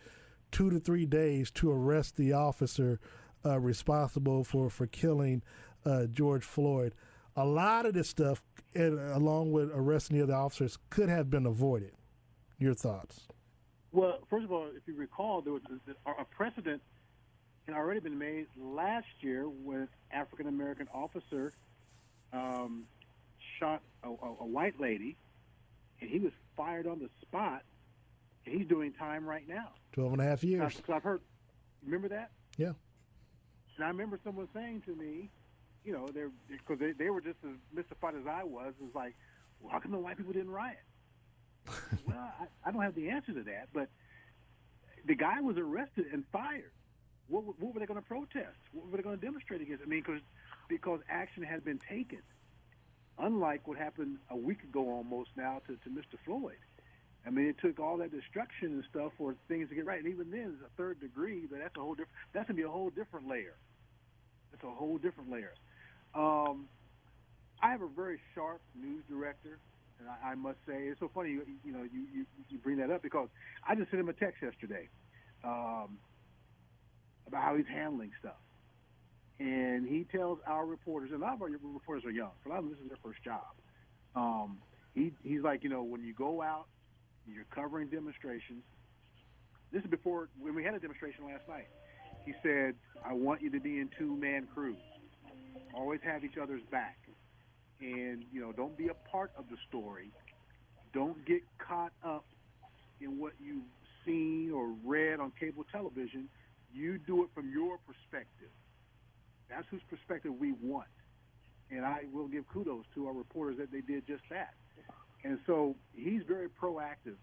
2 to 3 days to arrest the officer responsible for killing George Floyd, a lot of this stuff, along with arresting the other officers, could have been avoided. Your thoughts? Well, first of all, if you recall, there was a precedent had already been made last year when African-American officer shot a white lady, and he was fired on the spot, and he's doing time right now. 12 and a half years. So I've heard, remember that? Yeah. And I remember someone saying to me, because they were just as mystified as I was. It was like, well, how come the white people didn't riot? Well, I don't have the answer to that, but the guy was arrested and fired. What were they going to protest? What were they going to demonstrate against? I mean, because action had been taken, unlike what happened a week ago almost now to Mr. Floyd. I mean, it took all that destruction and stuff for things to get right. And even then, it's a third degree, but that's going to be a whole different layer. That's a whole different layer. I have a very sharp news director, and I must say, it's so funny you bring that up, because I just sent him a text yesterday about how he's handling stuff. And he tells our reporters, and a lot of our reporters are young. For a lot of them, this is their first job. He's like, when you go out, you're covering demonstrations. This is before, when we had a demonstration last night. He said, I want you to be in two-man crews. Always have each other's back. And, don't be a part of the story. Don't get caught up in what you've seen or read on cable television. You do it from your perspective. That's whose perspective we want. And I will give kudos to our reporters that they did just that. And so he's very proactive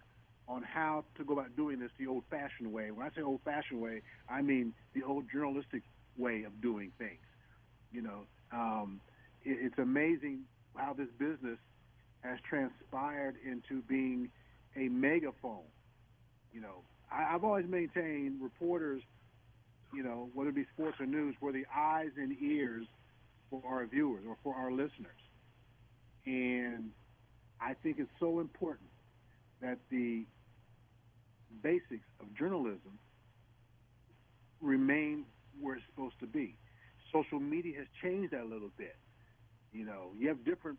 on how to go about doing this the old-fashioned way. When I say old-fashioned way, I mean the old journalistic way of doing things. It's amazing how this business has transpired into being a megaphone. I've always maintained reporters, whether it be sports or news, were the eyes and ears for our viewers or for our listeners. And I think it's so important that the basics of journalism remain where it's supposed to be. Social media has changed that a little bit. You have different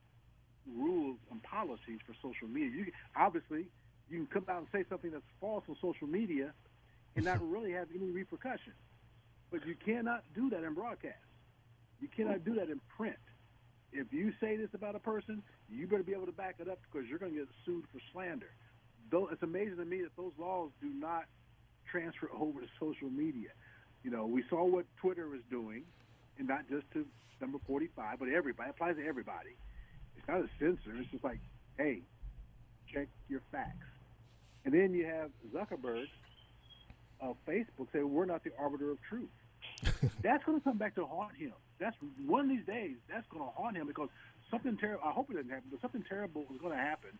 rules and policies for social media. Obviously, you can come out and say something that's false on social media and not really have any repercussions. But you cannot do that in broadcast. You cannot do that in print. If you say this about a person, you better be able to back it up because you're going to get sued for slander. Though it's amazing to me that those laws do not transfer over to social media. We saw what Twitter is doing, and not just to number 45, but everybody. It applies to everybody. It's not a censor. It's just like, hey, check your facts. And then you have Zuckerberg of Facebook say, we're not the arbiter of truth. That's going to come back to haunt him. That's one of these days, that's going to haunt him because something terrible, I hope it doesn't happen, but something terrible is going to happen.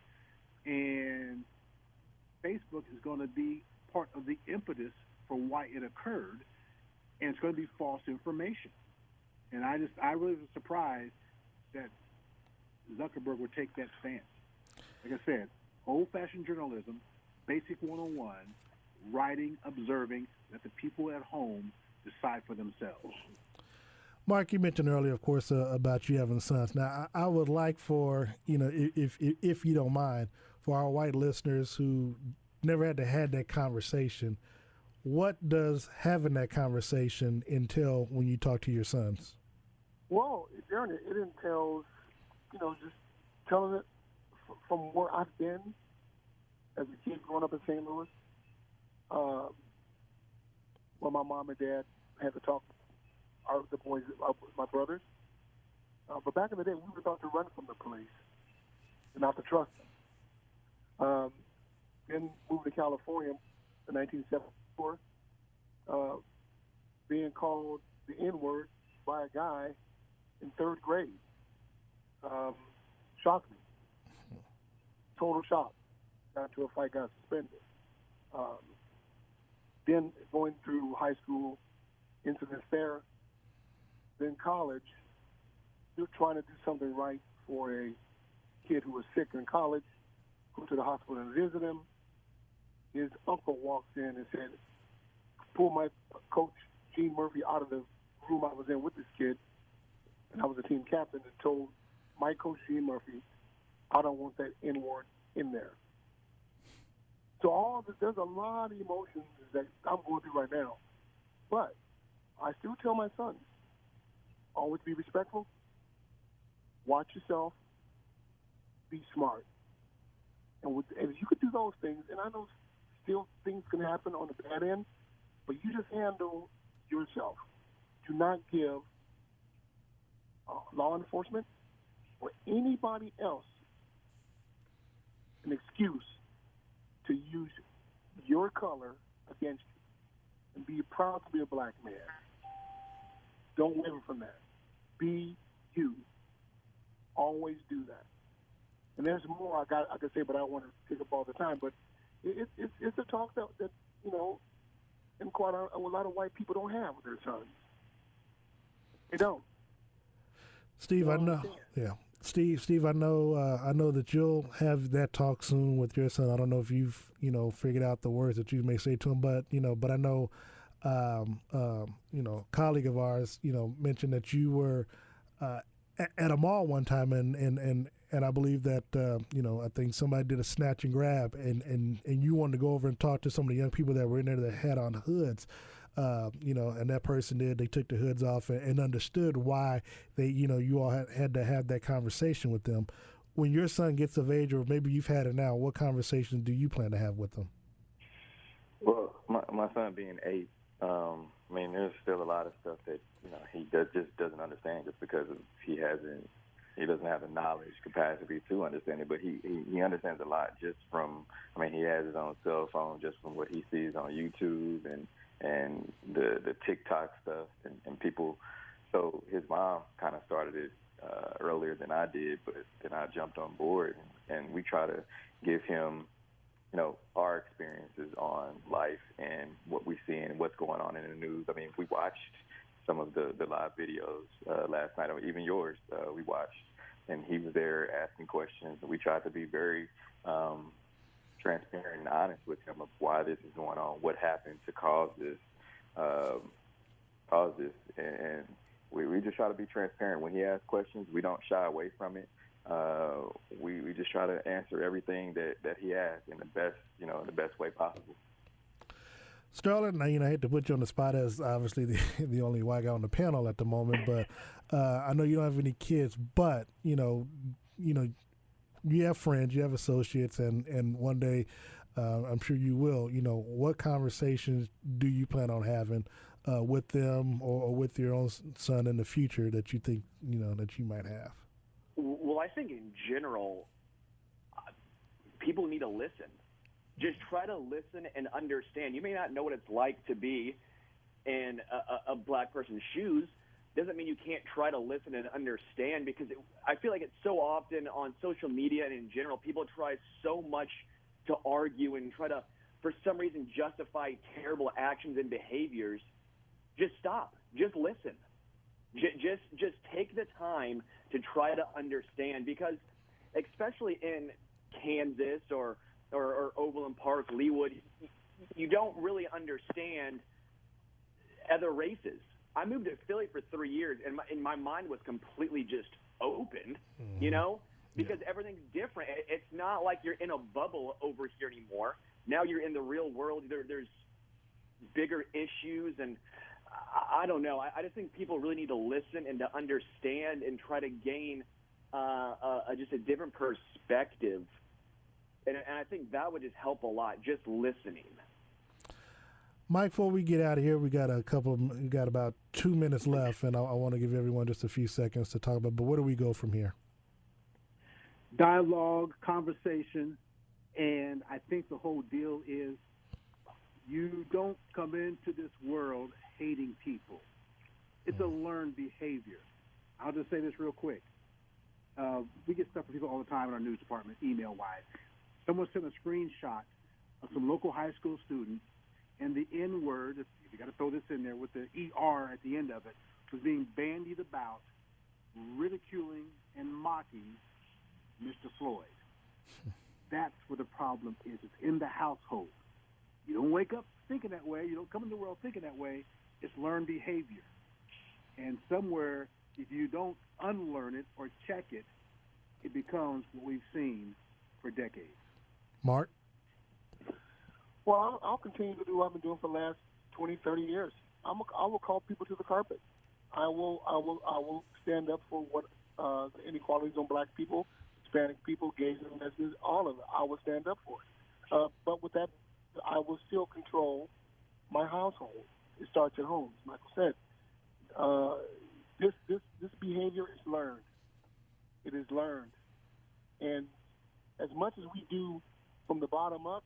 And Facebook is going to be part of the impetus for why it occurred, and it's going to be false information. And I really was surprised that Zuckerberg would take that stance. Like I said, old-fashioned journalism, basic 101, writing, observing, let the people at home decide for themselves. Mark, you mentioned earlier, of course, about you having sons. Now, I would like for, if you don't mind, for our white listeners who never had to have that conversation, what does having that conversation entail when you talk to your sons? Well, Darren, it entails, just telling it from where I've been as a kid growing up in St. Louis, where my mom and dad had to talk the boys, my brothers. But back in the day, we were taught to run from the police and not to trust them. Then moved to California in 1974, being called the N-word by a guy in third grade. Shocked me. Total shock. Got into a fight, got suspended. Then going through high school, incidents there. Then college, still trying to do something right for a kid who was sick in college. Go to the hospital and visit him. His uncle walks in and said, pulled my coach, Gene Murphy, out of the room I was in with this kid, and I was the team captain, and told my coach, Gene Murphy, I don't want that N-word in there. So there's a lot of emotions that I'm going through right now. But I still tell my sons, always be respectful, watch yourself, be smart. And if you could do those things, and I know still things can happen on the bad end, but you just handle yourself. Do not give law enforcement or anybody else an excuse to use your color against you. And be proud to be a black man. Don't waver from that. Be you. Always do that. And there's more I could say, but I don't want to take up all the time. But it's a talk that and quite a lot of white people don't have with their sons. They don't. Steve, I know. Yeah, Steve, I know that you'll have that talk soon with your son. I don't know if you've figured out the words that you may say to him, but I know colleague of ours, mentioned that you were at a mall one time, and I believe that I think somebody did a snatch and grab, and you wanted to go over and talk to some of the young people that were in there that had on hoods. And that person did. They took the hoods off and understood why you all had to have that conversation with them. When your son gets of age, or maybe you've had it now, what conversations do you plan to have with them? Well, my son being 8, there's still a lot of stuff that he just doesn't understand, just because he doesn't have the knowledge capacity to understand it. But he understands a lot just from, he has his own cell phone, just from what he sees on YouTube and the TikTok stuff and people. So his mom kind of started it earlier than I did, but then I jumped on board, and we try to give him, our experiences on life and what we see and what's going on in the news. We watched some of the live videos last night, or even yours. We watched, and he was there asking questions, and we tried to be very transparent and honest with him of why this is going on, what happened to cause this, and we just try to be transparent. When he asks questions, we don't shy away from it. We just try to answer everything that he asks in the best way possible. Sterling, I hate to put you on the spot as obviously the only white guy on the panel at the moment, but I know you don't have any kids, but you have friends, you have associates, and one day I'm sure you will. What conversations do you plan on having with them or with your own son in the future that you think that you might have? Well, I think in general, people need to listen. Just try to listen and understand. You may not know what it's like to be in a black person's shoes. Doesn't mean you can't try to listen and understand, because I feel like it's so often on social media and in general, people try so much to argue and try to, for some reason, justify terrible actions and behaviors. Just stop. Just listen. Just take the time to try to understand, because especially in Kansas or Overland Park, Leawood, you don't really understand other races. I moved to Philly for 3 years, and my mind was completely just opened, because everything's different. It's not like you're in a bubble over here anymore. Now you're in the real world. There's bigger issues, and I don't know. I just think people really need to listen and to understand and try to gain just a different perspective. And I think that would just help a lot, just listening. Mike, before we get out of here, we got about 2 minutes left, and I want to give everyone just a few seconds to talk about. But where do we go from here? Dialogue, conversation, and I think the whole deal is you don't come into this world hating people. It's a learned behavior. I'll just say this real quick. We get stuff from people all the time in our news department, email-wise. Someone sent a screenshot of some local high school students, and the N-word, you got to throw this in there with the ER at the end of it, was being bandied about, ridiculing and mocking Mr. Floyd. That's where the problem is. It's in the household. You don't wake up thinking that way. You don't come in the world thinking that way. It's learned behavior. And somewhere, if you don't unlearn it or check it, it becomes what we've seen for decades. Mark? Well, I'll continue to do what I've been doing for the last 20, 30 years. I will call people to the carpet. I will stand up for what the inequalities on black people, Hispanic people, gays and lesbians, all of it. I will stand up for it. But with that, I will still control my household. It starts at home, as Michael said. This behavior is learned. It is learned. And as much as we do from the bottom up,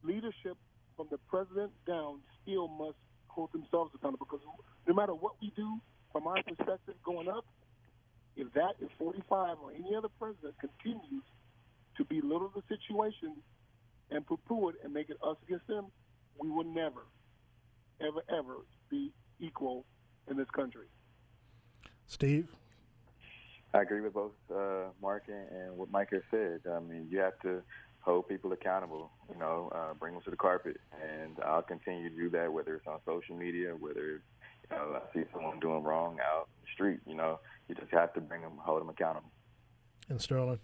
leadership from the president down still must hold themselves accountable, because no matter what we do from our perspective going up, if 45 or any other president continues to belittle the situation and poo-poo it and make it us against them, we will never, ever, ever be equal in this country. Steve? I agree with both Mark and what Mike has said. You have to hold people accountable, bring them to the carpet. And I'll continue to do that, whether it's on social media, whether, I see someone doing wrong out in the street, you just have to hold them accountable. And Sterling?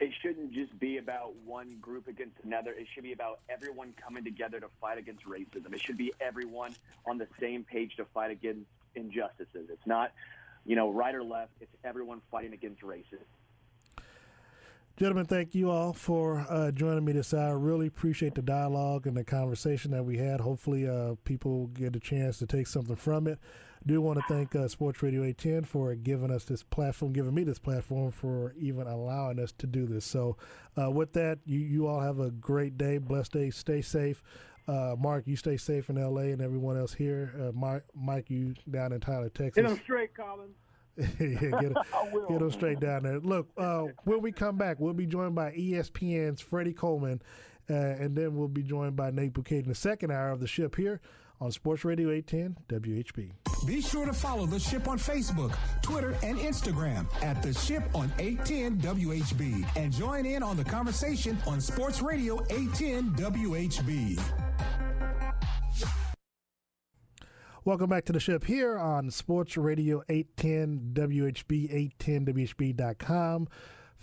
It shouldn't just be about one group against another. It should be about everyone coming together to fight against racism. It should be everyone on the same page to fight against injustices. It's not, right or left. It's everyone fighting against racism. Gentlemen, thank you all for joining me this hour. Really appreciate the dialogue and the conversation that we had. Hopefully people get a chance to take something from it. Do want to thank Sports Radio 810 for giving us this platform, giving me this platform for even allowing us to do this. So with that, you all have a great day, blessed day, stay safe. Mark, you stay safe in L.A. and everyone else here. Mike, you down in Tyler, Texas. Get them straight, Colin. Get them straight down there. Look, when we come back, we'll be joined by ESPN's Freddie Coleman, and then we'll be joined by Nate Bouquet in the second hour of the Ship here on Sports Radio 810 WHB. Be sure to follow The Ship on Facebook, Twitter, and Instagram at The Ship on 810 WHB, and join in on the conversation on Sports Radio 810 WHB. Welcome back to The Ship here on Sports Radio 810 WHB, 810WHB.com,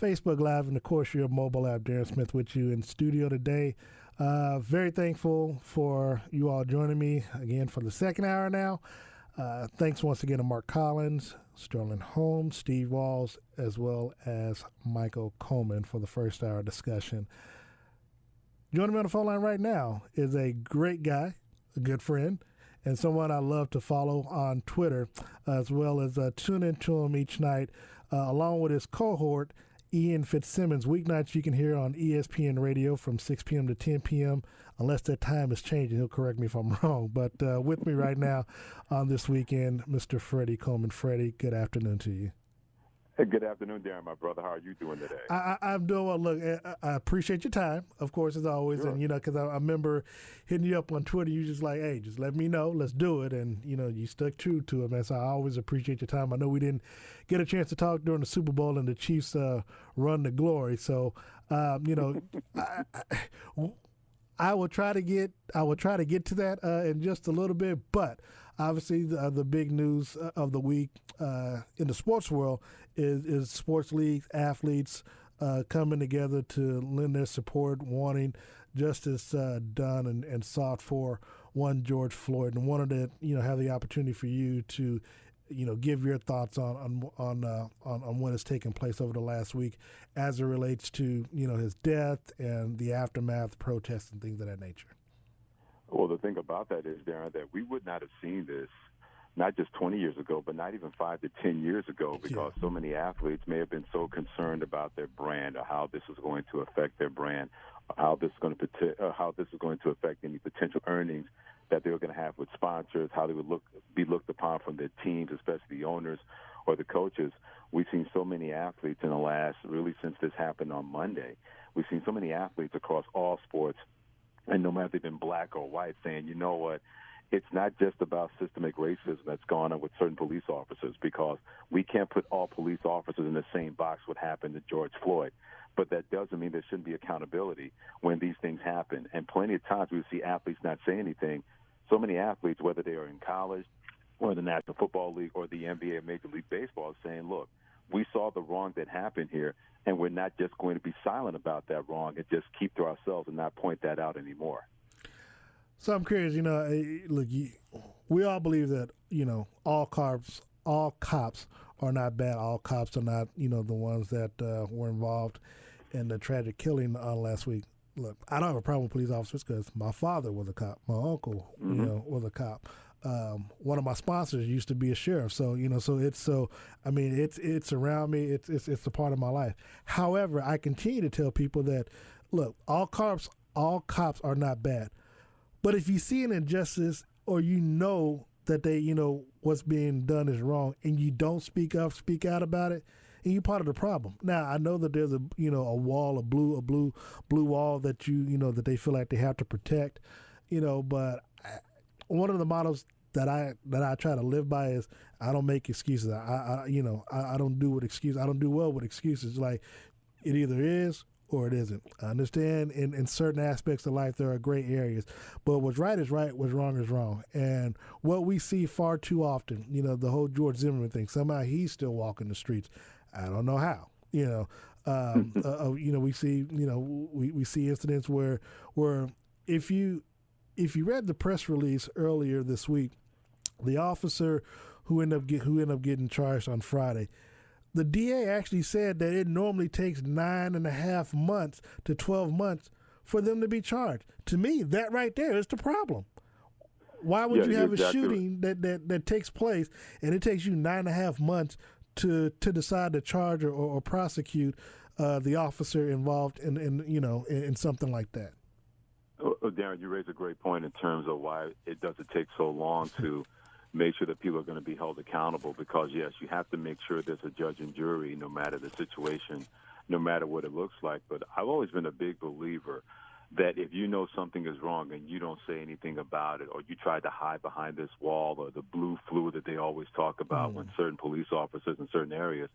Facebook Live, and of course your mobile app. Darren Smith with you in studio today. Very thankful for you all joining me again for the second hour now. Thanks once again to Mark Collins, Sterling Holmes, Steve Walls, as well as Michael Coleman for the first hour discussion. Joining me on the phone line right now is a great guy, a good friend, and someone I love to follow on Twitter, as well as tune into him each night, along with his cohort, Ian Fitzsimmons. Weeknights you can hear on ESPN Radio from 6 p.m. to 10 p.m., unless that time is changing. He'll correct me if I'm wrong. But with me right now on this weekend, Mr. Freddie Coleman. Freddie, good afternoon to you. Hey, good afternoon, Darren, my brother. How are you doing today? I'm doing well. Look, I appreciate your time, of course, as always. Sure. And, because I remember hitting you up on Twitter. You just like, hey, just let me know. Let's do it. And, you stuck true to it, man. So I always appreciate your time. I know we didn't get a chance to talk during the Super Bowl and the Chiefs run to glory. So, I will try to get to that in just a little bit. But obviously, the big news of the week in the sports world is sports leagues, athletes coming together to lend their support, wanting justice done and sought for one George Floyd, and wanted to have the opportunity for you to give your thoughts on what has taken place over the last week as it relates to his death and the aftermath, protests, and things of that nature. Well, the thing about that is, Darren, that we would not have seen this not just 20 years ago, but not even 5 to 10 years ago, because so many athletes may have been so concerned about their brand, or how this is going to affect their brand, or how this is going to affect any potential earnings that they were going to have with sponsors, how they would be looked upon from their teams, especially the owners or the coaches. We've seen so many athletes in the last, really since this happened on Monday, we've seen so many athletes across all sports, and no matter if they've been black or white, saying, you know what, it's not just about systemic racism that's gone on with certain police officers, because we can't put all police officers in the same box what happened to George Floyd. But that doesn't mean there shouldn't be accountability when these things happen. And plenty of times we see athletes not say anything. So many athletes, whether they are in college or the National Football League or the NBA or Major League Baseball, saying, look, we saw the wrong that happened here, and we're not just going to be silent about that wrong and just keep to ourselves and not point that out anymore. So I'm curious, look, we all believe that, all cops are not bad. All cops are not, the ones that were involved in the tragic killing last week. Look, I don't have a problem with police officers because my father was a cop. My uncle, was a cop. One of my sponsors used to be a sheriff. So, it's around me. It's a part of my life. However, I continue to tell people that, look, all cops are not bad. But if you see an injustice, or that they, what's being done is wrong, and you don't speak out about it, and you're part of the problem. Now, I know that there's a wall, a blue wall that that they feel like they have to protect, but one of the models that I try to live by is I don't make excuses. I don't do well with excuses. Like, it either is or it isn't. I understand in certain aspects of life there are gray areas, but what's right is right, what's wrong is wrong. And what we see far too often, the whole George Zimmerman thing, somehow he's still walking the streets. I don't know how. We see we see incidents where if you read the press release earlier this week, the officer who ended up getting charged on Friday, the DA actually said that it normally takes 9.5 months to 12 months for them to be charged. To me, that right there is the problem. Why would you have a shooting that takes place and it takes you 9.5 months to decide to charge or prosecute the officer involved in something like that? Darren, you raise a great point in terms of why it doesn't take so long to make sure that people are going to be held accountable, because, yes, you have to make sure there's a judge and jury no matter the situation, no matter what it looks like. But I've always been a big believer that if you know something is wrong and you don't say anything about it, or you try to hide behind this wall or the blue flu that they always talk about when certain police officers in certain areas,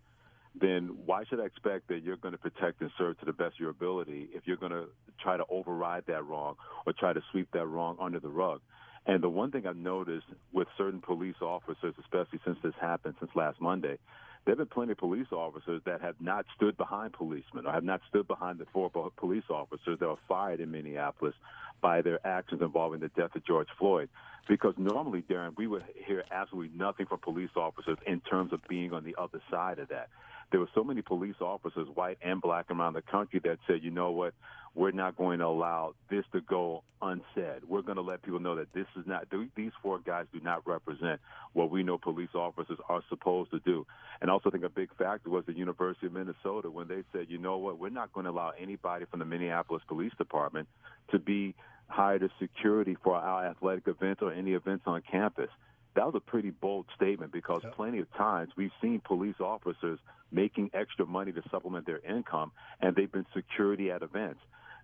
then why should I expect that you're going to protect and serve to the best of your ability if you're going to try to override that wrong or try to sweep that wrong under the rug? And the one thing I've noticed with certain police officers, especially since this happened, since last Monday, there have been plenty of police officers that have not stood behind policemen or have not stood behind the 4 police officers that were fired in Minneapolis by their actions involving the death of George Floyd. Because normally, Darren, we would hear absolutely nothing from police officers in terms of being on the other side of that. There were so many police officers, white and black, around the country that said, you know what, we're not going to allow this to go unsaid. We're going to let people know that this is not, these 4 guys do not represent what we know police officers are supposed to do. And I also think a big factor was the University of Minnesota when they said, you know what, we're not going to allow anybody from the Minneapolis Police Department to be hired as security for our athletic events or any events on campus. That was a pretty bold statement, because plenty of times we've seen police officers making extra money to supplement their income, and they've been security at events.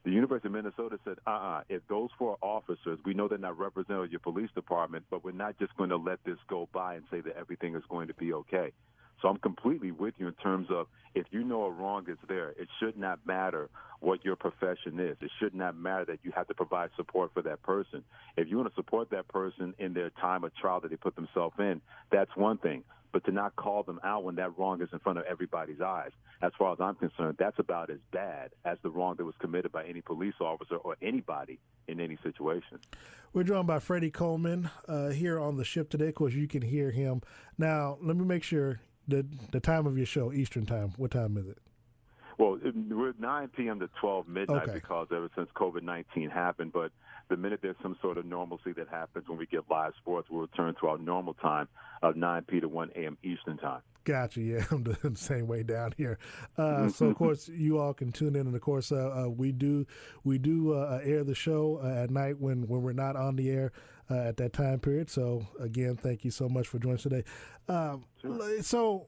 The University of Minnesota said, if those 4 officers, we know they're not representative of your police department, but we're not just going to let this go by and say that everything is going to be okay. So I'm completely with you in terms of, if you know a wrong is there, it should not matter what your profession is. It should not matter that you have to provide support for that person. If you want to support that person in their time of trial that they put themselves in, that's one thing. But to not call them out when that wrong is in front of everybody's eyes, as far as I'm concerned, that's about as bad as the wrong that was committed by any police officer or anybody in any situation. We're joined by Freddie Coleman here on the ship today. Of course, you can hear him. Now, let me make sure the time of your show, Eastern time. What time is it? Well, we're 9 p.m. to 12 midnight because ever since COVID-19 happened. But the minute there's some sort of normalcy that happens when we get live sports, we'll return to our normal time of 9 p. to 1 a.m. Eastern time. Gotcha. Yeah, I'm the same way down here. So, of course, you all can tune in. And, of course, we do air the show at night when we're not on the air at that time period. So, again, thank you so much for joining us today. Sure. So,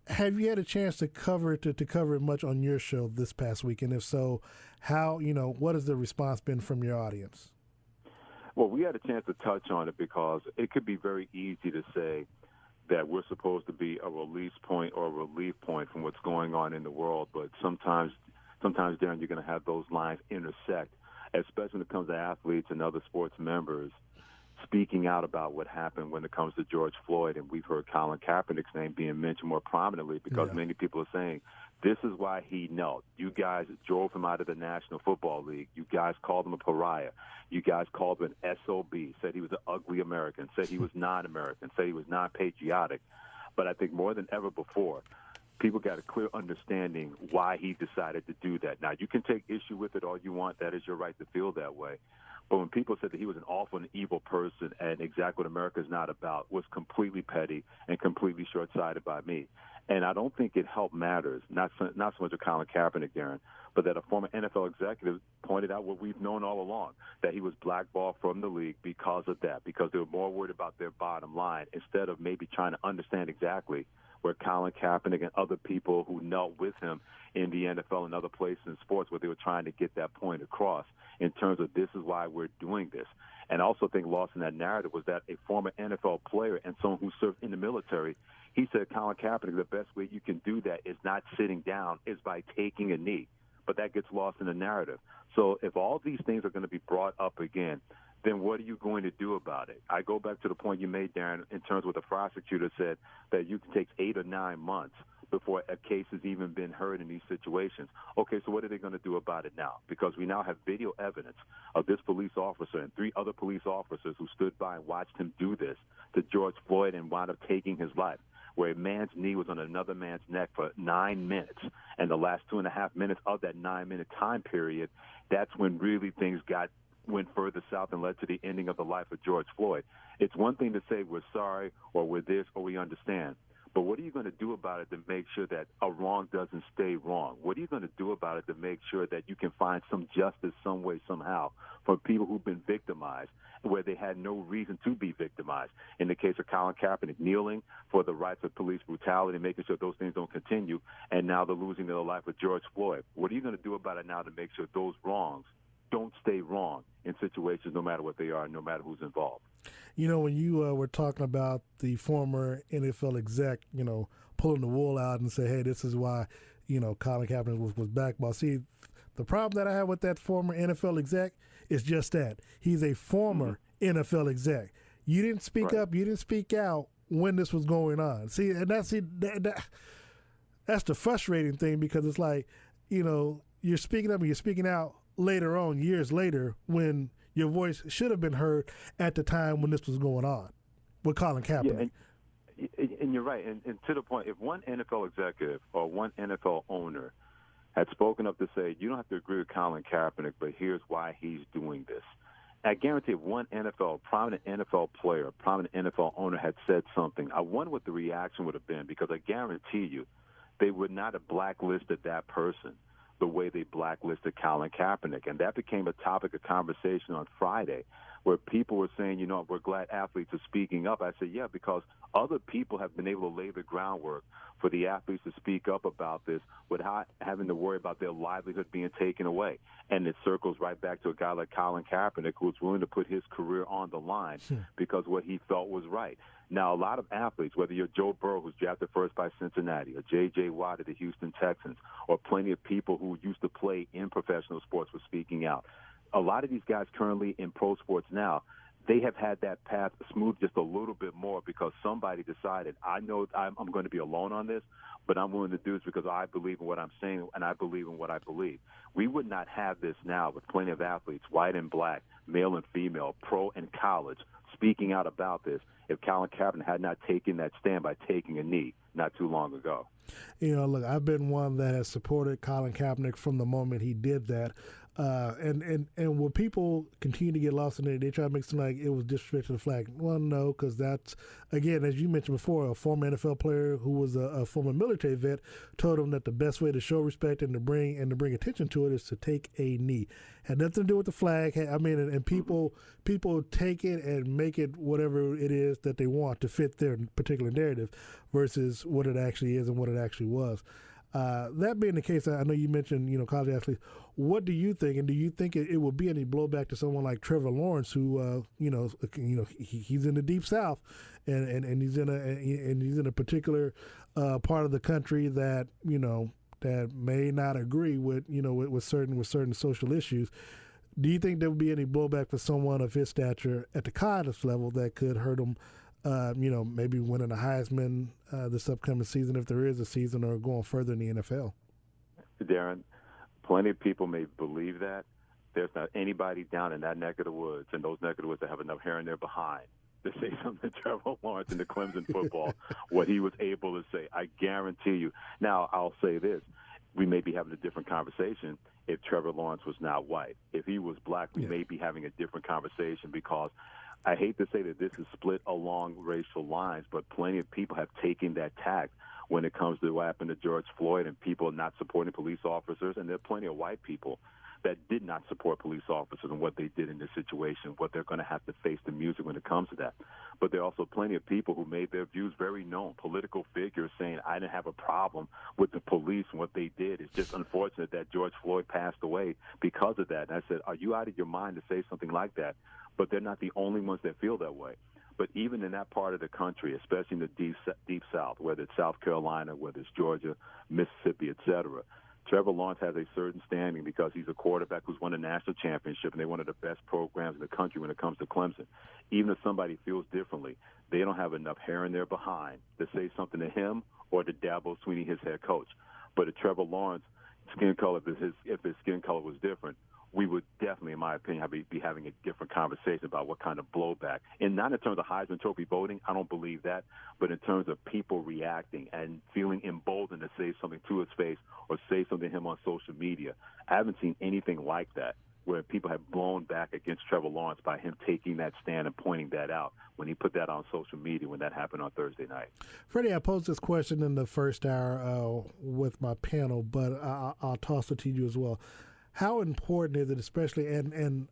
have you had a chance to cover it much on your show this past week? And if so, how, what has the response been from your audience? Well, we had a chance to touch on it because it could be very easy to say that we're supposed to be a release point or a relief point from what's going on in the world. But sometimes, Darren, you're going to have those lines intersect, especially when it comes to athletes and other sports members speaking out about what happened when it comes to George Floyd. And we've heard Colin Kaepernick's name being mentioned more prominently because many people are saying, this is why he knelt. You guys drove him out of the National Football League. You guys called him a pariah. You guys called him an SOB, said he was an ugly American, said he was non-American, said he was non-patriotic. But I think more than ever before, people got a clear understanding why he decided to do that. Now, you can take issue with it all you want. That is your right to feel that way. But when people said that he was an awful and evil person and exactly what America is not about, was completely petty and completely short-sighted by me. And I don't think it helped matters, not so much with Colin Kaepernick, Darren, but that a former NFL executive pointed out what we've known all along, that he was blackballed from the league because of that, because they were more worried about their bottom line instead of maybe trying to understand exactly where Colin Kaepernick and other people who knelt with him in the NFL and other places in sports, where they were trying to get that point across in terms of this is why we're doing this. And I also think lost in that narrative was that a former NFL player and someone who served in the military, he said, Colin Kaepernick, the best way you can do that is not sitting down, is by taking a knee. but that gets lost in the narrative. So if all these things are going to be brought up again, then what are you going to do about it? I go back to the point you made, Darren, in terms of what the prosecutor said, that you can take 8 or 9 months before a case has even been heard in these situations. Okay, so what are they going to do about it now? Because we now have video evidence of this police officer and 3 other police officers who stood by and watched him do this to George Floyd and wound up taking his life, where a man's knee was on another man's neck for 9 minutes. And the last 2.5 minutes of that 9-minute time period, that's when really things went further south and led to the ending of the life of George Floyd. It's one thing to say we're sorry or we're this or we understand. But what are you going to do about it to make sure that a wrong doesn't stay wrong? What are you going to do about it to make sure that you can find some justice some way, somehow, for people who've been victimized where they had no reason to be victimized? In the case of Colin Kaepernick, kneeling for the rights of police brutality, making sure those things don't continue, and now the losing of the life of George Floyd. What are you going to do about it now to make sure those wrongs don't stay wrong in situations, no matter what they are, no matter who's involved? You know, when you were talking about the former NFL exec, pulling the wool out and say, hey, this is why, Colin Kaepernick was backballed. See, the problem that I have with that former NFL exec is just that. He's a former NFL exec. You didn't speak up. You didn't speak out when this was going on. See, and that's the frustrating thing, because it's like, you're speaking up and you're speaking out later on, years later, when your voice should have been heard at the time when this was going on with Colin Kaepernick. Yeah, and you're right. And to the point, if one NFL executive or one NFL owner had spoken up to say, you don't have to agree with Colin Kaepernick, but here's why he's doing this, I guarantee if one prominent NFL player, prominent NFL owner had said something, I wonder what the reaction would have been, because I guarantee you they would not have blacklisted that person the way they blacklisted Colin Kaepernick. And that became a topic of conversation on Friday, where people were saying, we're glad athletes are speaking up. I said, yeah, because other people have been able to lay the groundwork for the athletes to speak up about this without having to worry about their livelihood being taken away. And it circles right back to a guy like Colin Kaepernick, who was willing to put his career on the line because what he felt was right. Now, a lot of athletes, whether you're Joe Burrow, who's drafted first by Cincinnati, or J.J. Watt of the Houston Texans, or plenty of people who used to play in professional sports, were speaking out. A lot of these guys currently in pro sports now, they have had that path smooth just a little bit more because somebody decided, I know I'm going to be alone on this, but I'm willing to do this because I believe in what I'm saying and I believe in what I believe. We would not have this now with plenty of athletes, white and black, male and female, pro and college, speaking out about this if Colin Kaepernick had not taken that stand by taking a knee not too long ago. Look, I've been one that has supported Colin Kaepernick from the moment he did that. And will people continue to get lost in it? They try to make it seem like it was disrespect to the flag. Well, no, because that's, again, as you mentioned before, a former NFL player who was a former military vet told him that the best way to show respect and to bring attention to it is to take a knee. Had nothing to do with the flag. And people take it and make it whatever it is that they want to fit their particular narrative versus what it actually is and what it actually was. That being the case, I know you mentioned, college athletes. What do you think, and do you think it will be any blowback to someone like Trevor Lawrence, who, he's in the Deep South, and he's in a particular part of the country that that may not agree with with certain social issues. Do you think there will be any blowback for someone of his stature at the college level that could hurt him? Maybe winning a Heisman this upcoming season, if there is a season, or going further in the NFL? Darren, plenty of people may believe that. There's not anybody down in that neck of the woods, and those neck of the woods that have enough hair in their behind to say something to Trevor Lawrence in the Clemson football, what he was able to say. I guarantee you. Now, I'll say this. We may be having a different conversation if Trevor Lawrence was not white. If he was black, we may be having a different conversation, because I hate to say that this is split along racial lines, but plenty of people have taken that tack when it comes to what happened to George Floyd and people not supporting police officers. And there are plenty of white people that did not support police officers and what they did in this situation, what they're going to have to face the music when it comes to that. But there are also plenty of people who made their views very known, political figures saying, I didn't have a problem with the police and what they did. It's just unfortunate that George Floyd passed away because of that. And I said, are you out of your mind to say something like that? But they're not the only ones that feel that way. But even in that part of the country, especially in the deep South, whether it's South Carolina, whether it's Georgia, Mississippi, et cetera, Trevor Lawrence has a certain standing because he's a quarterback who's won a national championship, and they're one of the best programs in the country when it comes to Clemson. Even if somebody feels differently, they don't have enough hair in their behind to say something to him or to Dabo Swinney, his head coach. But if Trevor Lawrence skin color, if his skin color was different, we would definitely, in my opinion, be having a different conversation about what kind of blowback. And not in terms of Heisman Trophy voting, I don't believe that, but in terms of people reacting and feeling emboldened to say something to his face or say something to him on social media. I haven't seen anything like that where people have blown back against Trevor Lawrence by him taking that stand and pointing that out when he put that on social media when that happened on Thursday night. Freddie, I posed this question in the first hour with my panel, but I'll toss it to you as well. How important is it, especially, and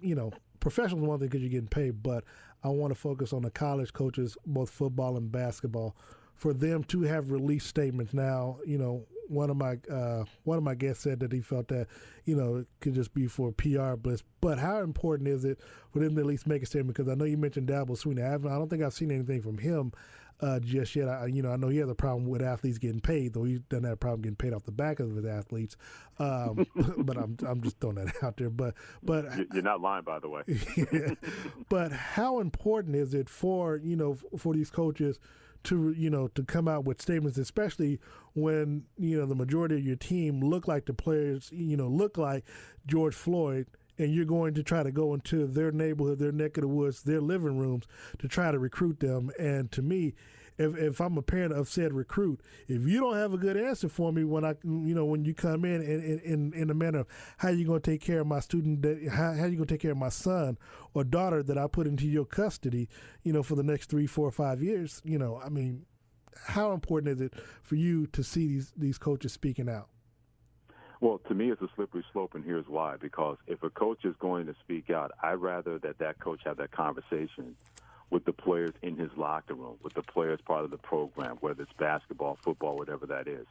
you know, professional is one thing because you're getting paid, but I want to focus on the college coaches, both football and basketball, for them to have released statements. Now, you know, one of my guests said that he felt that, you know, it could just be for PR blitz. But how important is it for them to at least make a statement? Because I know you mentioned Dabo Swinney. I don't think I've seen anything from him just yet. I know he has a problem with athletes getting paid, though he doesn't have a problem getting paid off the back of his athletes. But I'm just throwing that out there. But you're not lying, by the way. Yeah. But how important is it for for these coaches to come out with statements, especially when the majority of your team look like the players, look like George Floyd, and you're going to try to go into their neighborhood, their neck of the woods, their living rooms to try to recruit them. And to me, if I'm a parent of said recruit, if you don't have a good answer for me when when you come in the manner of how you going to take care of my student, how you going to take care of my son or daughter that I put into your custody, for the next 3, 4, 5 years, I mean, how important is it for you to see these coaches speaking out? Well, to me, it's a slippery slope, and here's why. Because if a coach is going to speak out, I'd rather that coach have that conversation with the players in his locker room, with the players part of the program, whether it's basketball, football, whatever that is.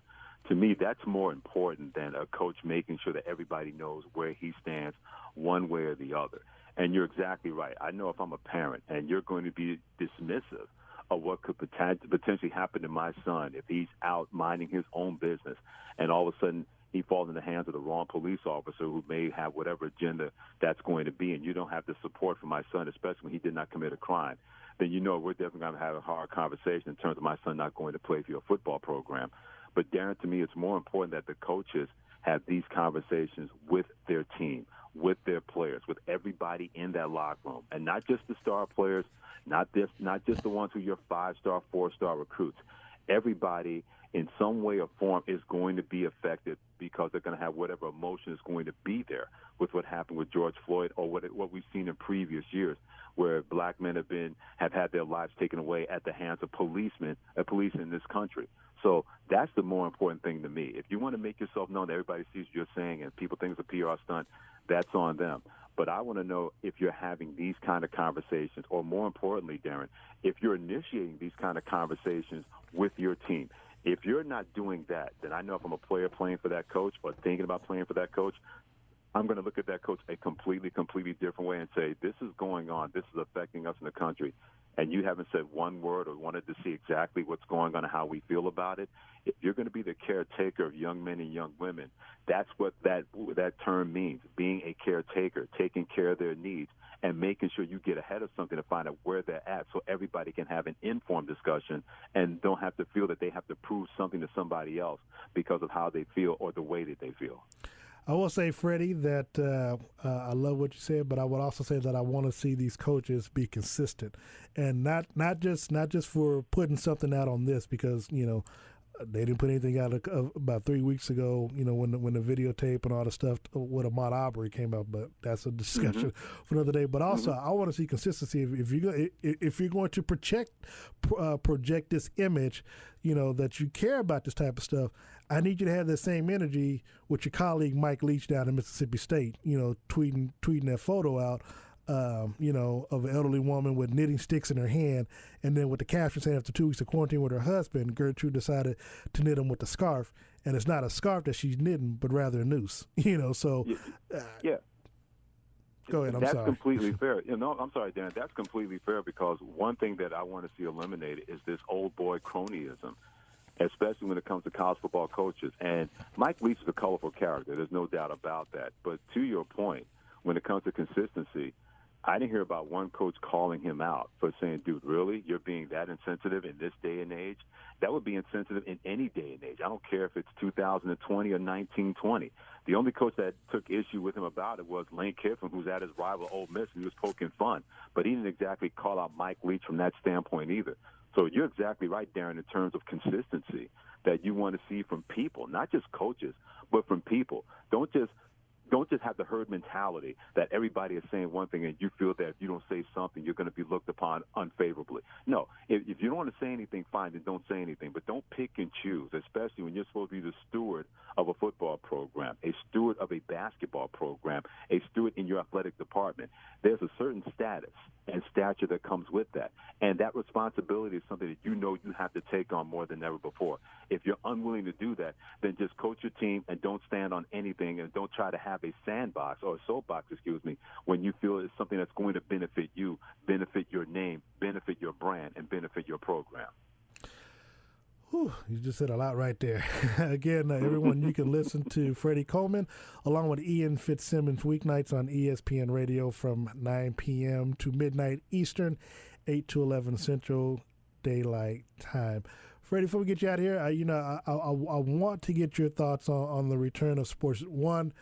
To me, that's more important than a coach making sure that everybody knows where he stands one way or the other. And you're exactly right. I know if I'm a parent and you're going to be dismissive of what could potentially happen to my son if he's out minding his own business and all of a sudden he falls in the hands of the wrong police officer who may have whatever agenda that's going to be, and you don't have the support for my son, especially when he did not commit a crime, then we're definitely going to have a hard conversation in terms of my son not going to play for your football program. But, Darren, to me, it's more important that the coaches have these conversations with their team, with their players, with everybody in that locker room, and not just the star players, not just the ones who are your 5-star, 4-star recruits. Everybody in some way or form is going to be affected because they're going to have whatever emotion is going to be there with what happened with George Floyd or what we've seen in previous years where black men have had their lives taken away at the hands of police in this country. So that's the more important thing to me. If you want to make yourself known that everybody sees what you're saying and people think it's a PR stunt, that's on them. But I want to know if you're having these kind of conversations, or more importantly, Darren, if you're initiating these kind of conversations with your team. If you're not doing that, then I know if I'm a player playing for that coach or thinking about playing for that coach, I'm going to look at that coach a completely different way and say, this is going on, this is affecting us in the country, and you haven't said one word or wanted to see exactly what's going on and how we feel about it. If you're going to be the caretaker of young men and young women, that's what that term means, being a caretaker, taking care of their needs, and making sure you get ahead of something to find out where they're at so everybody can have an informed discussion and don't have to feel that they have to prove something to somebody else because of how they feel or the way that they feel. I will say, Freddie, that I love what you said, but I would also say that I want to see these coaches be consistent and not just for putting something out on this because, they didn't put anything out about 3 weeks ago, when the videotape and all the stuff with Ahmaud Arbery came out, but that's a discussion for another day. But also, I want to see consistency. If you're going to project this image, that you care about this type of stuff, I need you to have that same energy with your colleague Mike Leach down in Mississippi State, tweeting that photo out, of an elderly woman with knitting sticks in her hand, and then with the caption saying after 2 weeks of quarantine with her husband, Gertrude decided to knit him with a scarf, and it's not a scarf that she's knitting, but rather a noose, so. Yeah. Go ahead, I'm That's sorry. completely fair. I'm sorry, Dan. That's completely fair because one thing that I want to see eliminated is this old boy cronyism. especially when it comes to college football coaches. And Mike Leach is a colorful character. There's no doubt about that. But to your point, when it comes to consistency, I didn't hear about one coach calling him out for saying, dude, really? You're being that insensitive in this day and age? That would be insensitive in any day and age. I don't care if it's 2020 or 1920. The only coach that took issue with him about it was Lane Kiffin, who's at his rival Ole Miss, and he was poking fun. But he didn't exactly call out Mike Leach from that standpoint either. So you're exactly right, Darren, in terms of consistency that you want to see from people, not just coaches, but from people. Don't just have the herd mentality that everybody is saying one thing and you feel that if you don't say something, you're going to be looked upon unfavorably. No, if you don't want to say anything, fine, then don't say anything. But don't pick and choose, especially when you're supposed to be the steward of a football program, a steward of a basketball program, a steward in your athletic department. There's a certain status and stature that comes with that. And that responsibility is something that you know you have to take on more than ever before. If you're unwilling to do that, then just coach your team and don't stand on anything and don't try to have a sandbox or a soapbox, when you feel it's something that's going to benefit you, benefit your name, benefit your brand, and benefit your program. Whew, you just said a lot right there. Again, everyone, you can listen to Freddie Coleman along with Ian Fitzsimmons weeknights on ESPN Radio from 9 p.m. to midnight Eastern, 8 to 11 Central Daylight Time. Freddie, before we get you out of here, I want to get your thoughts on the return of sports. One,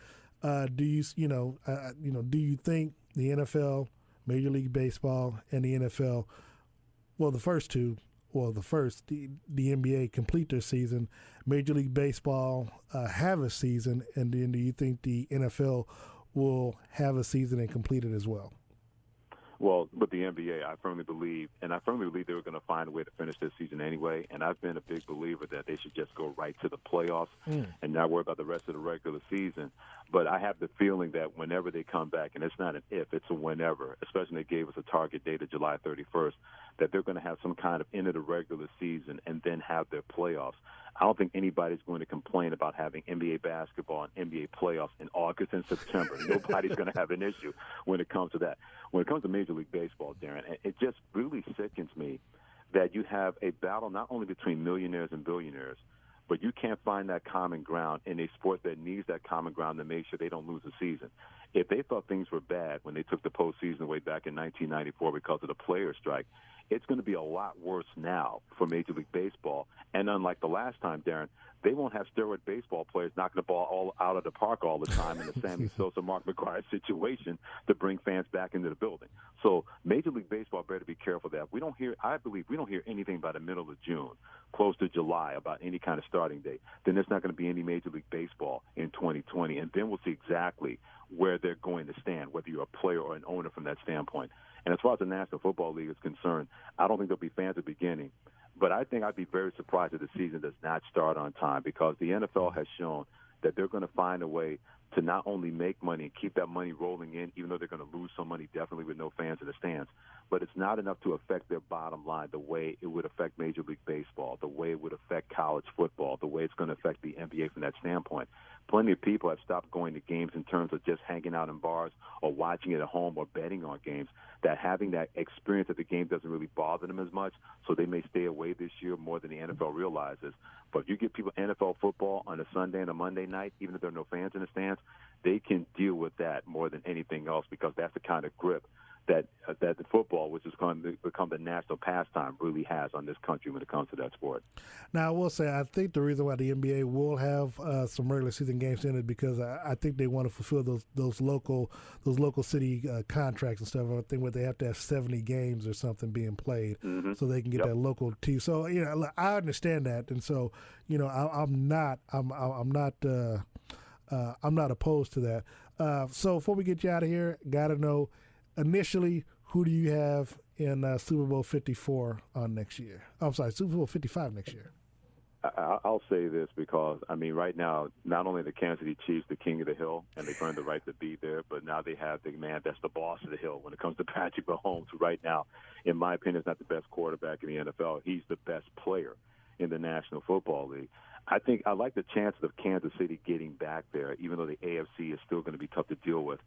do you think the NFL, Major League Baseball, and the NFL, the NBA complete their season, Major League Baseball have a season, and then do you think the NFL will have a season and complete it as well? Well, with the NBA, I firmly believe they were going to find a way to finish this season anyway. And I've been a big believer that they should just go right to the playoffs and not worry about the rest of the regular season. But I have the feeling that whenever they come back, and it's not an if, it's a whenever, especially when they gave us a target date of July 31st, that they're going to have some kind of end of the regular season and then have their playoffs. I don't think anybody's going to complain about having NBA basketball and NBA playoffs in August and September. Nobody's going to have an issue when it comes to that. When it comes to Major League Baseball, Darren, it just really sickens me that you have a battle not only between millionaires and billionaires, but you can't find that common ground in a sport that needs that common ground to make sure they don't lose a season. If they thought things were bad when they took the postseason away back in 1994 because of the players' strike, it's going to be a lot worse now for Major League Baseball. And unlike the last time, Darren, they won't have steroid baseball players knocking the ball all out of the park all the time in a Sammy Sosa, Mark McGwire situation to bring fans back into the building. So Major League Baseball better be careful of that. I believe we don't hear anything by the middle of June, close to July, about any kind of starting date. Then there's not going to be any Major League Baseball in 2020. And then we'll see exactly where they're going to stand, whether you're a player or an owner from that standpoint. And as far as the National Football League is concerned, I don't think there'll be fans at the beginning. But I think I'd be very surprised if the season does not start on time, because the NFL has shown that they're going to find a way to not only make money and keep that money rolling in, even though they're going to lose some money definitely with no fans in the stands, but it's not enough to affect their bottom line the way it would affect Major League Baseball, the way it would affect college football, the way it's going to affect the NBA from that standpoint. Plenty of people have stopped going to games in terms of just hanging out in bars or watching it at home or betting on games, that having that experience at the game doesn't really bother them as much, so they may stay away this year more than the NFL realizes. But if you get people NFL football on a Sunday and a Monday night, even if there are no fans in the stands, they can deal with that more than anything else, because that's the kind of grip that the football, which is going to become the national pastime, really has on this country when it comes to that sport. Now, I will say, I think the reason why the NBA will have some regular season games in it, because I think they want to fulfill those local city contracts and stuff. I think where they have to have 70 games or something being played, so they can get that local team. So I understand that, and so I'm not opposed to that. So before we get you out of here, got to know, initially, who do you have in Super Bowl 54 on next year? I'm sorry, Super Bowl 55 next year. I'll say this because, right now, not only the Kansas City Chiefs the king of the hill, and they've earned the right to be there, but now they have the man that's the boss of the hill when it comes to Patrick Mahomes, who right now, in my opinion, is not the best quarterback in the NFL. He's the best player in the National Football League. I think I like the chances of Kansas City getting back there, even though the AFC is still going to be tough to deal with.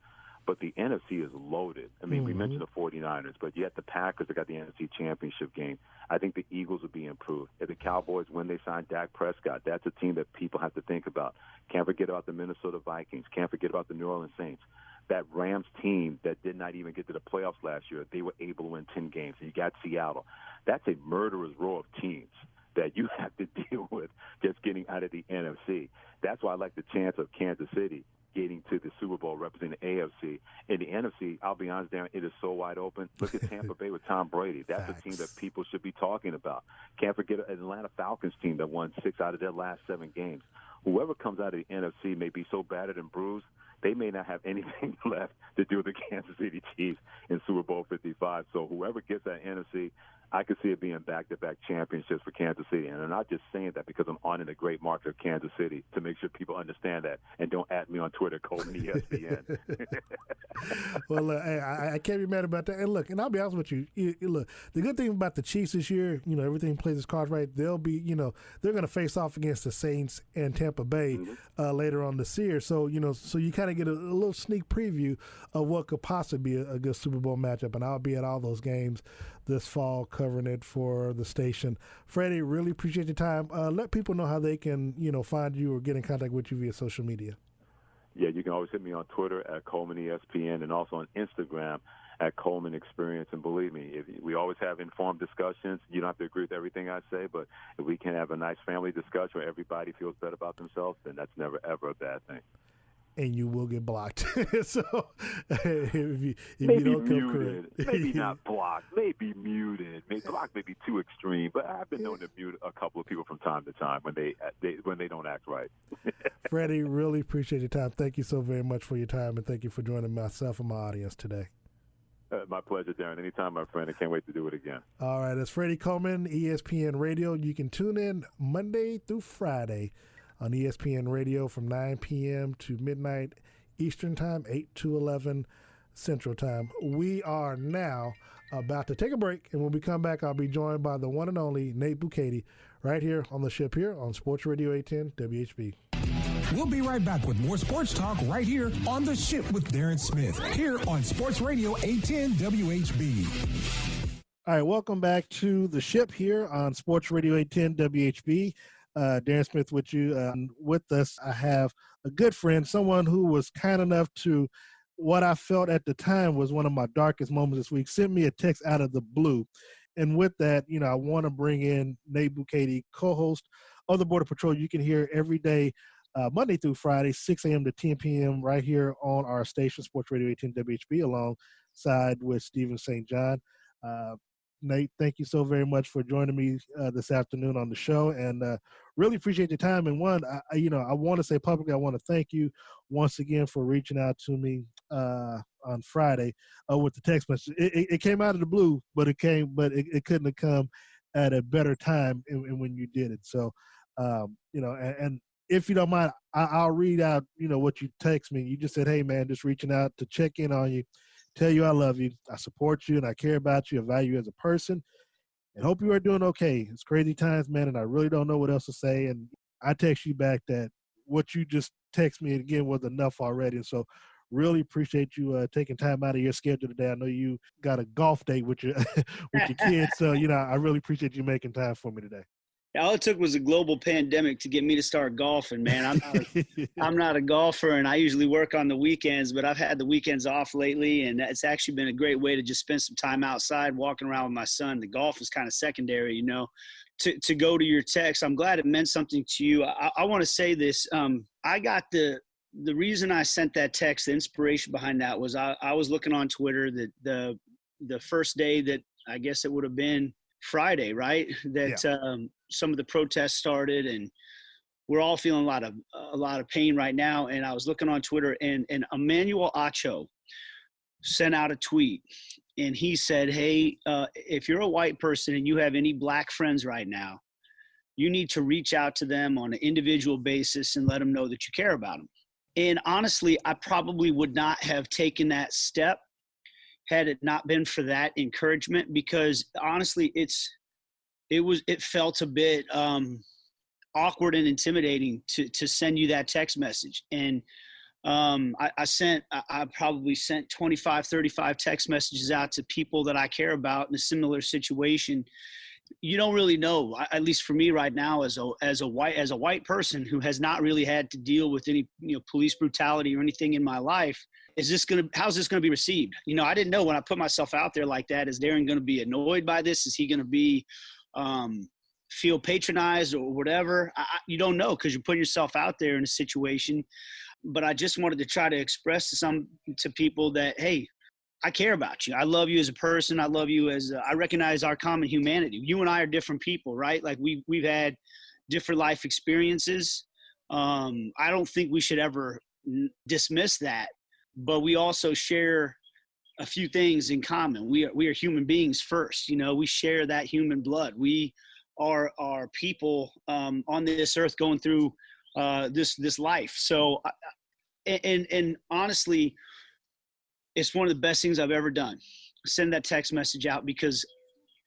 But the NFC is loaded. I mean, we mentioned the 49ers, but you had the Packers that got the NFC Championship game. I think the Eagles will be improved. If the Cowboys, when they sign Dak Prescott, that's a team that people have to think about. Can't forget about the Minnesota Vikings. Can't forget about the New Orleans Saints. That Rams team that did not even get to the playoffs last year, they were able to win 10 games. And you got Seattle. That's a murderer's row of teams that you have to deal with just getting out of the NFC. That's why I like the chance of Kansas City getting to the Super Bowl representing the AFC. In the NFC, I'll be honest, Darren, it is so wide open. Look at Tampa Bay with Tom Brady. That's a team that people should be talking about. Can't forget an Atlanta Falcons team that won 6 out of their last 7 games. Whoever comes out of the NFC may be so battered and bruised, they may not have anything left to do with the Kansas City Chiefs in Super Bowl 55. So whoever gets that NFC, I could see it being back-to-back championships for Kansas City. And I'm not just saying that because I'm on in the great market of Kansas City to make sure people understand that. And don't at me on Twitter, Coleman ESPN. Well, I can't be mad about that. And look, and I'll be honest with you. Look, the good thing about the Chiefs this year, everything plays its cards right. They'll be, they're going to face off against the Saints and Tampa Bay later on this year. So, so you kind of get a little sneak preview of what could possibly be a good Super Bowl matchup. And I'll be at all those games this fall covering it for the station. Freddie, really appreciate your time. Let people know how they can, find you or get in contact with you via social media. Yeah, you can always hit me on Twitter at Coleman ESPN and also on Instagram at Coleman Experience. And believe me, we always have informed discussions. You don't have to agree with everything I say, but if we can have a nice family discussion where everybody feels better about themselves, then that's never, ever a bad thing. And you will get blocked. So if you maybe don't come muted, correct. maybe not blocked, maybe muted. Maybe blocked may be too extreme, but I've been known to mute a couple of people from time to time when they don't act right. Freddie, really appreciate your time. Thank you so very much for your time, and thank you for joining myself and my audience today. My pleasure, Darren. Anytime, my friend. I can't wait to do it again. All right, that's Freddie Coleman, ESPN Radio. You can tune in Monday through Friday on ESPN Radio from 9 p.m. to midnight Eastern Time, 8 to 11 Central Time. We are now about to take a break, and when we come back, I'll be joined by the one and only Nate Bukaty right here on the ship here on Sports Radio 810 WHB. We'll be right back with more sports talk right here on The Ship with Darren Smith, here on Sports Radio 810 WHB. All right, welcome back to The Ship here on Sports Radio 810 WHB. Darren Smith with you. With us, I have a good friend, someone who was kind enough to, what I felt at the time was one of my darkest moments this week, sent me a text out of the blue. And with that, I want to bring in Nate Bukaty, co-host of the Border Patrol. You can hear every day, Monday through Friday, 6 a.m. to 10 p.m. right here on our station, Sports Radio 810 WHB, alongside with Stephen St. John. Nate, thank you so very much for joining me this afternoon on the show, and really appreciate your time. And one, I want to say publicly, I want to thank you once again for reaching out to me on Friday with the text message. It came out of the blue, but it couldn't have come at a better time when you did it. So, and if you don't mind, I'll read out, what you text me. You just said, "Hey man, just reaching out to check in on you. Tell you I love you, I support you, and I care about you, I value you as a person, and hope you are doing okay. It's crazy times, man, and I really don't know what else to say." And I text you back that what you just text me again was enough already. And so really appreciate you taking time out of your schedule today. I know you got a golf date with your with your kids, so I really appreciate you making time for me today. All it took was a global pandemic to get me to start golfing, man. I'm not a golfer, and I usually work on the weekends, but I've had the weekends off lately, and it's actually been a great way to just spend some time outside walking around with my son. The golf is kind of secondary, to go to your text. I'm glad it meant something to you. I want to say this. I got the reason I sent that text, the inspiration behind that was I was looking on Twitter that the first day that I guess it would have been Friday, right? That some of the protests started, and we're all feeling a lot of pain right now. And I was looking on Twitter, and Emmanuel Acho sent out a tweet, and he said, "Hey, if you're a white person and you have any black friends right now, you need to reach out to them on an individual basis and let them know that you care about them." And honestly, I probably would not have taken that step had it not been for that encouragement, because honestly, it felt a bit awkward and intimidating to send you that text message. And I probably sent 25, 35 text messages out to people that I care about in a similar situation. You don't really know, at least for me right now, as a white person who has not really had to deal with any, police brutality or anything in my life. How's this going to be received? I didn't know when I put myself out there like that. Is Darren going to be annoyed by this? Is he going to be, feel patronized or whatever? You don't know, because you're putting yourself out there in a situation. But I just wanted to try to express to people that, hey, I care about you. I love you as a person. I love you I recognize our common humanity. You and I are different people, right? Like we've had different life experiences. I don't think we should ever dismiss that, but we also share a few things in common. We are human beings first. We share that human blood. We are people on this earth going through this life. So, and honestly, it's one of the best things I've ever done. Send that text message out, because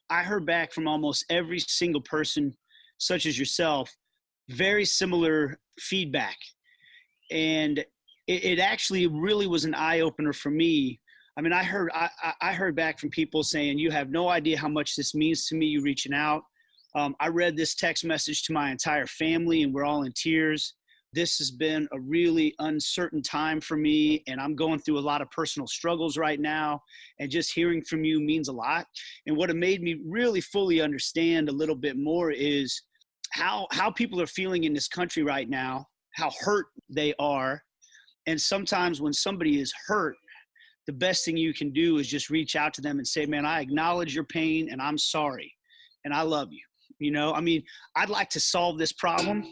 I heard back from almost every single person, such as yourself, very similar feedback. And it actually really was an eye opener for me. I mean, I heard back from people saying, you have no idea how much this means to me, you reaching out. I read this text message to my entire family, and we're all in tears. This has been a really uncertain time for me, and I'm going through a lot of personal struggles right now, and just hearing from you means a lot. And what it made me really fully understand a little bit more is how people are feeling in this country right now, how hurt they are. And sometimes when somebody is hurt, the best thing you can do is just reach out to them and say, man, I acknowledge your pain, and I'm sorry, and I love you. I'd like to solve this problem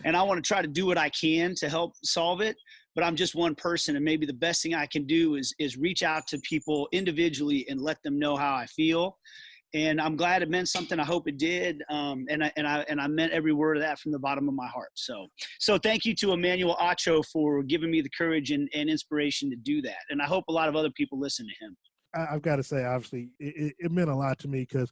and I want to try to do what I can to help solve it, but I'm just one person. And maybe the best thing I can do is reach out to people individually and let them know how I feel. And I'm glad it meant something. I hope it did. And I meant every word of that from the bottom of my heart. So thank you to Emmanuel Acho for giving me the courage and inspiration to do that. And I hope a lot of other people listen to him. I've got to say, obviously, it meant a lot to me, because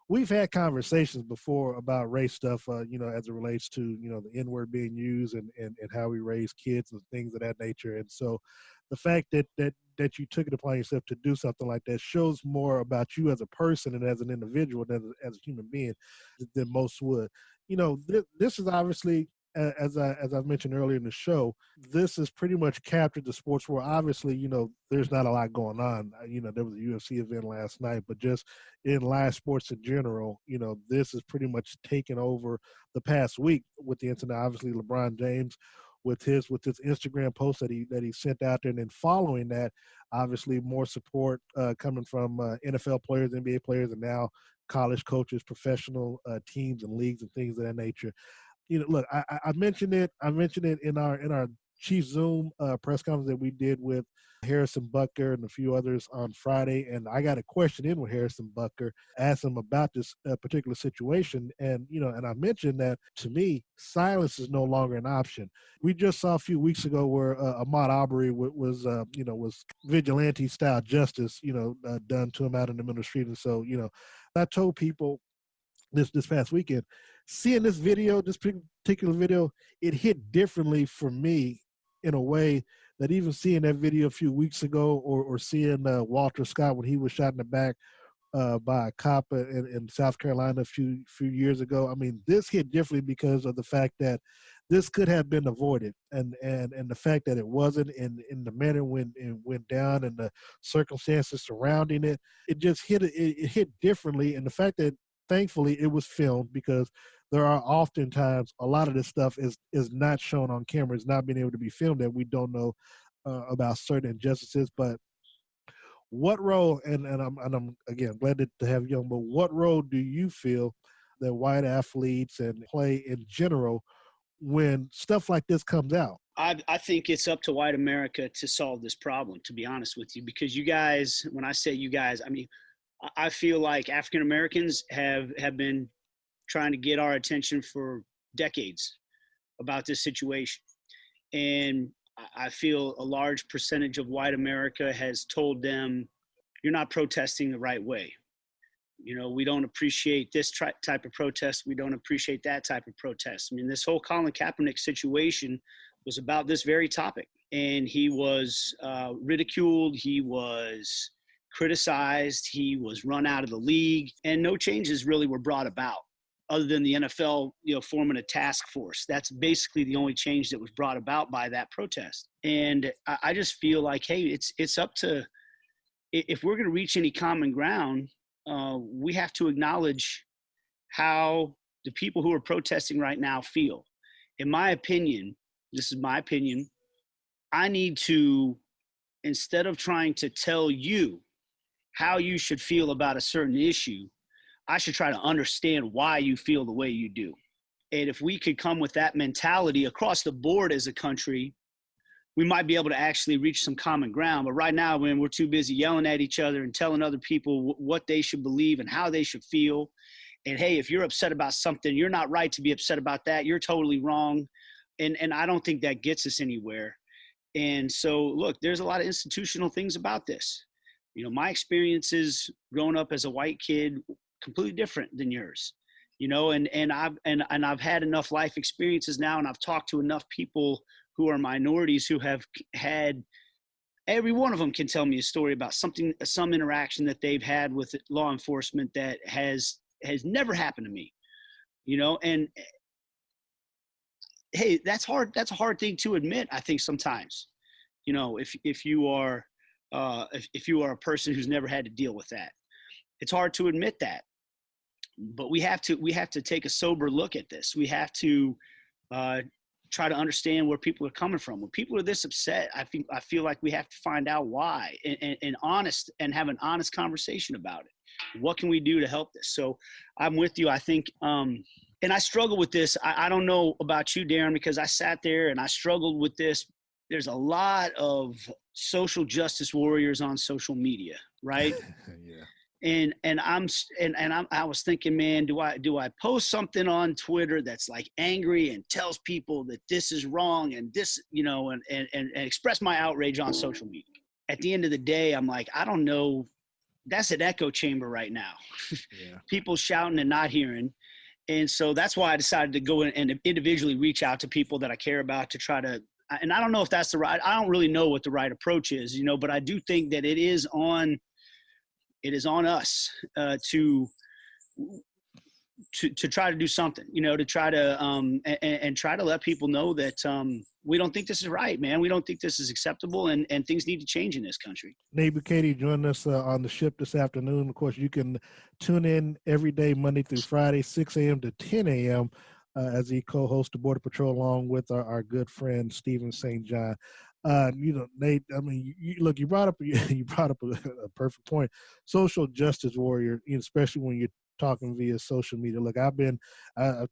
we've had conversations before about race stuff, as it relates to, the N-word being used and how we raise kids and things of that nature. And so the fact that you took it upon yourself to do something like that shows more about you as a person and as an individual than as a human being than most would. This is obviously, as I've mentioned earlier in the show, this has pretty much captured the sports world. Obviously, there's not a lot going on. There was a UFC event last night, but just in live sports in general, this has pretty much taken over the past week with the incident. Obviously, LeBron James with his Instagram post that he sent out there, and then following that, obviously more support coming from NFL players, NBA players, and now college coaches, professional teams and leagues and things of that nature. Look, I mentioned it. I mentioned it in our Chief Zoom press conference that we did with Harrison Butker and a few others on Friday. And I got a question in with Harrison Butker, asked him about this particular situation. And, and I mentioned that, to me, silence is no longer an option. We just saw a few weeks ago where Ahmaud Arbery was vigilante style justice, done to him out in the middle of the street. And so, I told people this past weekend, seeing this particular video, it hit differently for me in a way that even seeing that video a few weeks ago, or seeing Walter Scott when he was shot in the back by a cop in South Carolina a few years ago. I mean, this hit differently because of the fact that this could have been avoided, and the fact that it wasn't, in the manner when it went down and the circumstances surrounding it, it just hit differently. And the fact that, thankfully, it was filmed, because there are oftentimes a lot of this stuff is not shown on camera. It's not being able to be filmed, that we don't know about certain injustices. But what role, and I'm again glad to have you on, but what role do you feel that white athletes and play in general when stuff like this comes out? I think it's up to white America to solve this problem, to be honest with you, because you guys, when I say you guys, I mean, I feel like African Americans have been trying to get our attention for decades about this situation. And I feel a large percentage of white America has told them, you're not protesting the right way. We don't appreciate this type of protest. We don't appreciate that type of protest. I mean, this whole Colin Kaepernick situation was about this very topic. and he was ridiculed. He was criticized. He was run out of the league, and no changes really were brought about other than the NFL, forming a task force. That's basically the only change that was brought about by that protest. And I just feel like, hey, it's up to, if we're going to reach any common ground, we have to acknowledge how the people who are protesting right now feel. In my opinion, this is my opinion, I need to, instead of trying to tell you how you should feel about a certain issue, I should try to understand why you feel the way you do. And if we could come with that mentality across the board as a country, we might be able to actually reach some common ground. But right now, when we're too busy yelling at each other and telling other people what they should believe and how they should feel, and hey, if you're upset about something, you're not right to be upset about that. You're totally wrong. And I don't think that gets us anywhere. And so, look, there's a lot of institutional things about this. My experiences growing up as a white kid, completely different than yours, and I've had enough life experiences now, and I've talked to enough people who are minorities who have had, every one of them can tell me a story about some interaction that they've had with law enforcement that has never happened to me, and hey, that's hard. That's a hard thing to admit. I think sometimes, if you are a person who's never had to deal with that, it's hard to admit that. But we have to take a sober look at this. We have to try to understand where people are coming from. When people are this upset, I feel like we have to find out why and have an honest conversation about it. What can we do to help this? So I'm with you. I think, and I struggle with this. I don't know about you, Darren, because I sat there and I struggled with this. There's a lot of social justice warriors on social media, right? Yeah. And I was thinking, man, do I post something on Twitter that's like angry and tells people that this is wrong and this, and express my outrage on social media? At the end of the day, I'm like, I don't know. That's an echo chamber right now. Yeah. People shouting and not hearing. And so that's why I decided to go in and individually reach out to people that I care about to try to, and I don't know if that's I don't really know what the right approach is, but I do think that it is on us to try to do something, to try to and try to let people know that we don't think this is right, man. We don't think this is acceptable, and things need to change in this country. Neighbor Katie joined us on the ship this afternoon. Of course, you can tune in every day, Monday through Friday, 6 a.m. to 10 a.m. As he co-hosts the Border Patrol along with our good friend Stephen St. John. Nate, I mean, you brought up a perfect point. Social justice warrior, especially when you're talking via social media. Look, I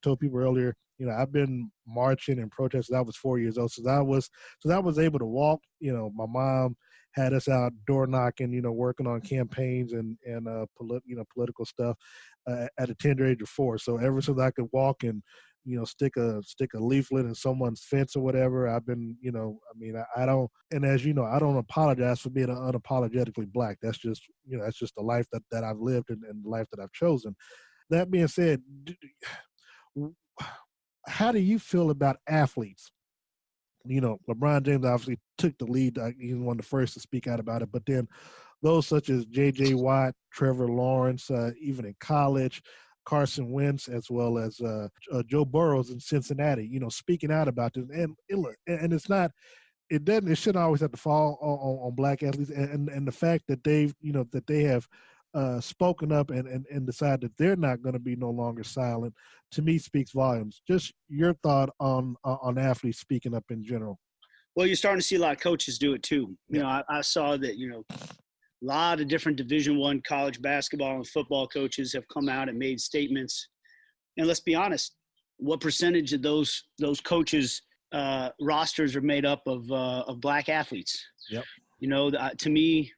told people earlier, I've been marching and protesting. I was 4 years old, so I was able to walk. My mom had us out door knocking, working on campaigns and political stuff at a tender age of 4. So ever since I could walk and stick a leaflet in someone's fence or whatever, I've been, I don't, and as you know, I don't apologize for being unapologetically Black. That's just, that's just the life that I've lived and the life that I've chosen. That being said, how do you feel about athletes? LeBron James obviously took the lead. He was one of the first to speak out about it, but then those such as J.J. Watt, Trevor Lawrence, even in college, Carson Wentz, as well as Joe Burrows in Cincinnati, speaking out about this. And it shouldn't always have to fall on Black athletes. And the fact that they have spoken up and decided that they're not going to be no longer silent, to me speaks volumes. Just your thought on athletes speaking up in general. Well, you're starting to see a lot of coaches do it too. I saw that, a lot of different Division I college basketball and football coaches have come out and made statements. And let's be honest, what percentage of those coaches' rosters are made up of Black athletes? Yep. To me,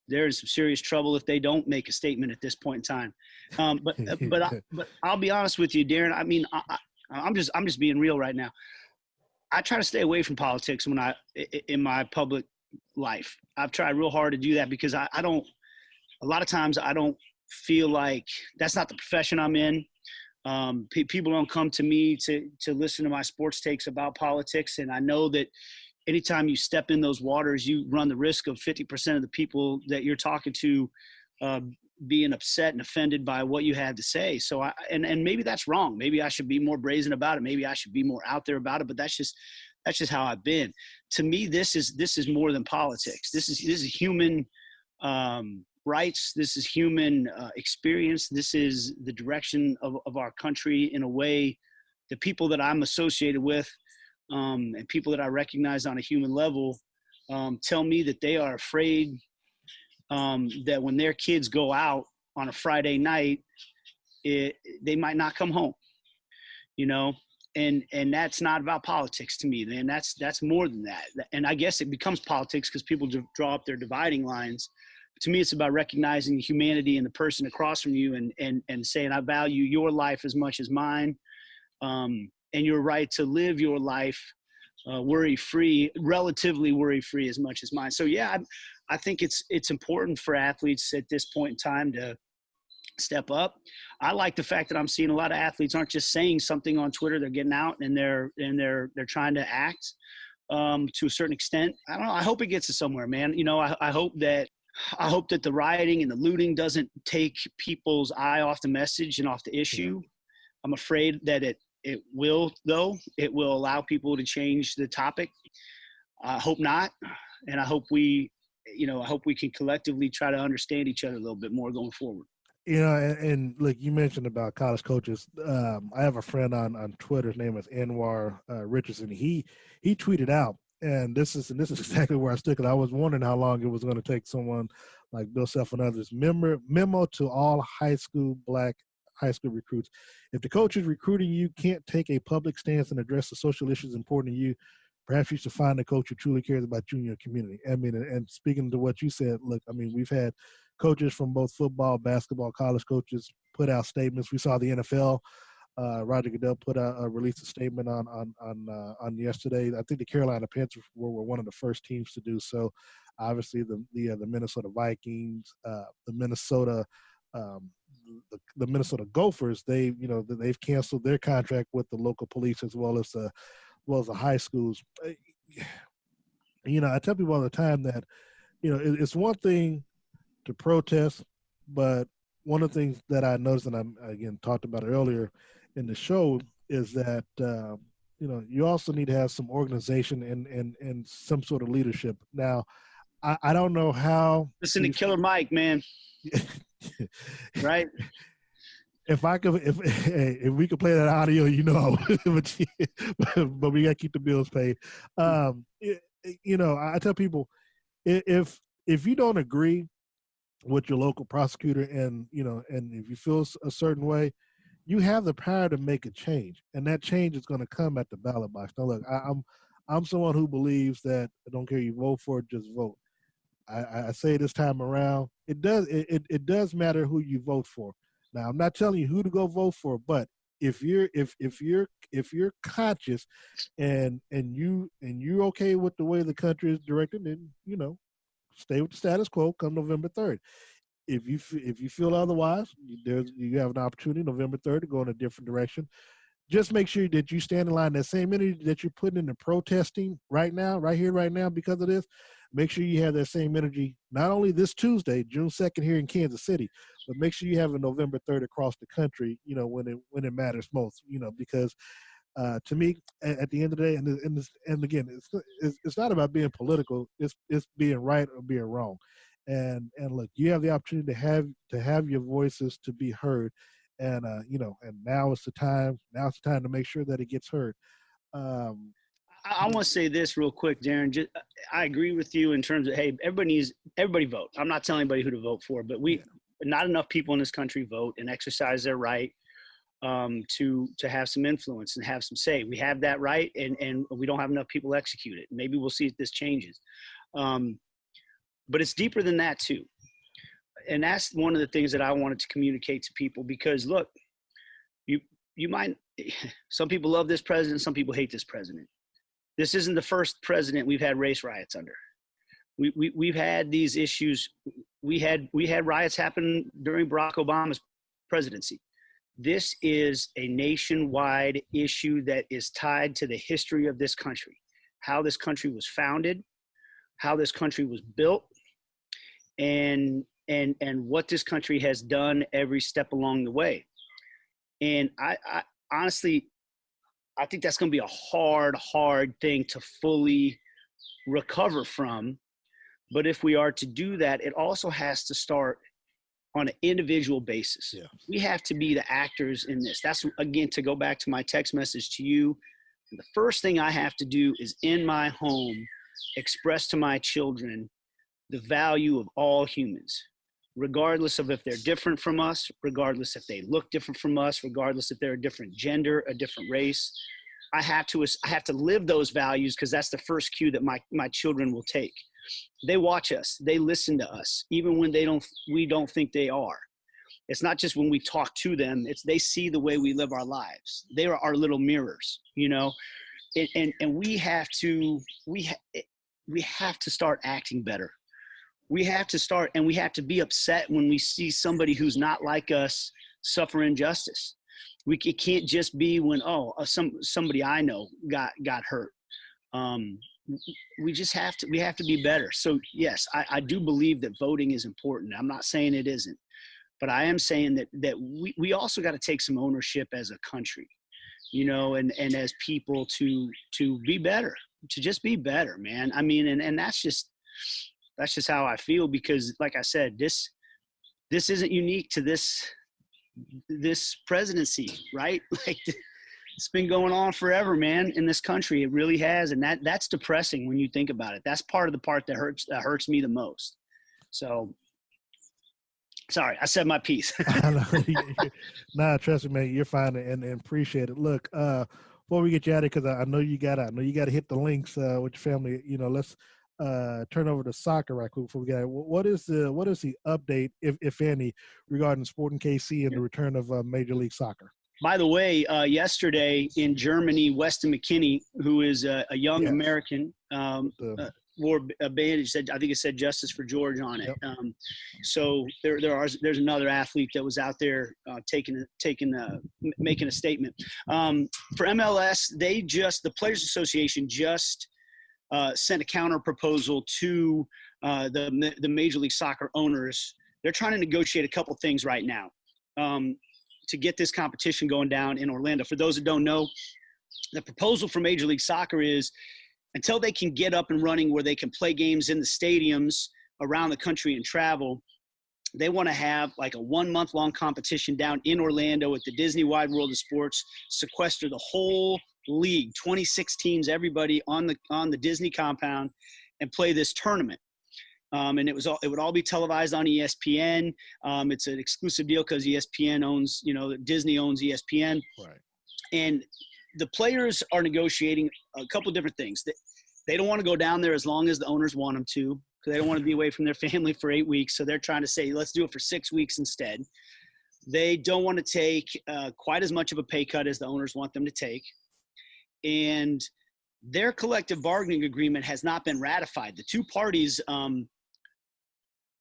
they're in some serious trouble if they don't make a statement at this point in time. But I'll be honest with you, Darren. I mean, I'm just being real right now. I try to stay away from politics in my public life. I've tried real hard to do that because a lot of times I don't feel like that's not the profession I'm in. People don't come to me to listen to my sports takes about politics. And I know that, anytime you step in those waters, you run the risk of 50% of the people that you're talking to being upset and offended by what you had to say. So and maybe that's wrong. Maybe I should be more brazen about it. Maybe I should be more out there about it, but that's just how I've been. To me, this is more than politics. This is human rights. This is human experience. This is the direction of our country in a way. The people that I'm associated with and people that I recognize on a human level tell me that they are afraid that when their kids go out on a Friday night, they might not come home, and that's not about politics to me, man. That's more than that. And I guess it becomes politics because people draw up their dividing lines. To me, it's about recognizing the humanity in the person across from you and saying, I value your life as much as mine, and your right to live your life worry-free, relatively worry-free as much as mine. So yeah, I think it's important for athletes at this point in time to step up. I like the fact that I'm seeing a lot of athletes aren't just saying something on Twitter; they're getting out and they're trying to act to a certain extent. I don't know. I hope it gets us somewhere, man. I hope that the rioting and the looting doesn't take people's eye off the message and off the issue. I'm afraid that it will, though. It will allow people to change the topic. I hope not, and I hope we can collectively try to understand each other a little bit more going forward. And look, you mentioned about college coaches. I have a friend on Twitter. His name is Anwar Richardson. He tweeted out, and this is exactly where I stuck it. I was wondering how long it was going to take someone like Bill Self and others. Memo to all black high school recruits. If the coach is recruiting you can't take a public stance and address the social issues important to you, perhaps you should find a coach who truly cares about you and your community. I mean, and speaking to what you said, look, I mean, we've had coaches from both football, basketball, college coaches put out statements. We saw the NFL. Roger Goodell released a statement on yesterday. I think the Carolina Panthers were one of the first teams to do so. Obviously, the Minnesota Vikings, the Minnesota Gophers, they've canceled their contract with the local police as well as the high schools. I tell people all the time that it's one thing to protest, but one of the things that I noticed, and I again talked about it earlier in the show, is that you also need to have some organization and some sort of leadership. Now, I don't know how. Listen to Killer Mike, man. Right. If we could play that audio, but we got to keep the bills paid. I tell people, if you don't agree with your local prosecutor and if you feel a certain way, you have the power to make a change, and that change is going to come at the ballot box. Now, look, I'm someone who believes that I don't care you vote for it, just vote. I say this time around, it does matter who you vote for. Now, I'm not telling you who to go vote for, but if you're conscious and you're okay with the way the country is directed, then stay with the status quo come November 3rd. If you feel otherwise, you have an opportunity November 3rd to go in a different direction. Just make sure that you stand in line. That same energy that you're putting into protesting right now, because of this, make sure you have that same energy not only this Tuesday, June 2nd here in Kansas City, but make sure you have it November 3rd across the country, when it matters most, because to me, at the end of the day, and again, it's not about being political. It's being right or being wrong. And look, you have the opportunity to have your voices to be heard. And and now it's the time to make sure that it gets heard. I want to say this real quick, Darren. I agree with you in terms of, hey, everybody vote. I'm not telling anybody who to vote for, but not enough people in this country vote and exercise their right to have some influence and have some say. We have that right, and we don't have enough people execute it. Maybe we'll see if this changes. But it's deeper than that too. And that's one of the things that I wanted to communicate to people, because look, you might, some people love this president, some people hate this president. This isn't the first president we've had race riots under. We've had these issues. We had riots happen during Barack Obama's presidency. This is a nationwide issue that is tied to the history of this country. how this country was founded, how this country was built, and what this country has done every step along the way. And I honestly, I think that's going to be a hard thing to fully recover from. But if we are to do that, it also has to start on an individual basis. Yeah. We have to be the actors in this. That's, again, to go back to my text message to you, the first thing I have to do is in my home express to my children the value of all humans, regardless of if they're different from us, regardless if they look different from us, regardless if they're a different gender, a different race. I have to live those values, because that's the first cue that my children will take. They watch us, they listen to us, even when we don't think they are. It's not just when we talk to them, they see the way we live our lives. They are our little mirrors, you know, and we have to start acting better. We have to start, and we have to be upset when we see somebody who's not like us suffer injustice. It can't just be when, somebody I know got hurt. We have to be better. So yes, I do believe that voting is important. I'm not saying it isn't, but I am saying that we also got to take some ownership as a country, you know, and as people to be better, to just be better, man. I mean, and that's just how I feel, because like I said, this isn't unique to this presidency, right? Like, it's been going on forever, man, in this country. It really has. And that's depressing when you think about it. That's part of the part that hurts me the most. So sorry, I said my piece. I know. Nah, trust me, man, you're fine, and appreciate it. Look, before we get you out of here, because I know you gotta hit the links with your family. You know, let's turn over to soccer right quick before we get out. What is the update, if any, regarding Sporting KC and the return of Major League Soccer? By the way, yesterday in Germany, Weston McKennie, who is a young American, wore a bandage. I think it said "Justice for George" on it. Yep. So there's another athlete that was out there making a statement. For MLS, the Players Association just sent a counter proposal to the Major League Soccer owners. They're trying to negotiate a couple things right now to get this competition going down in Orlando. For those that don't know, the proposal for Major League Soccer is, until they can get up and running where they can play games in the stadiums around the country and travel, they want to have like a 1 month long competition down in Orlando at the Disney Wide World of Sports, sequester the whole league, 26 teams, everybody on the Disney compound, and play this tournament. And it would all be televised on ESPN. It's an exclusive deal because ESPN owns, Disney owns ESPN. Right. And the players are negotiating a couple of different things. They don't want to go down there as long as the owners want them to, because they don't want to be away from their family for 8 weeks. So they're trying to say, let's do it for 6 weeks instead. They don't want to take quite as much of a pay cut as the owners want them to take. And their collective bargaining agreement has not been ratified. The two parties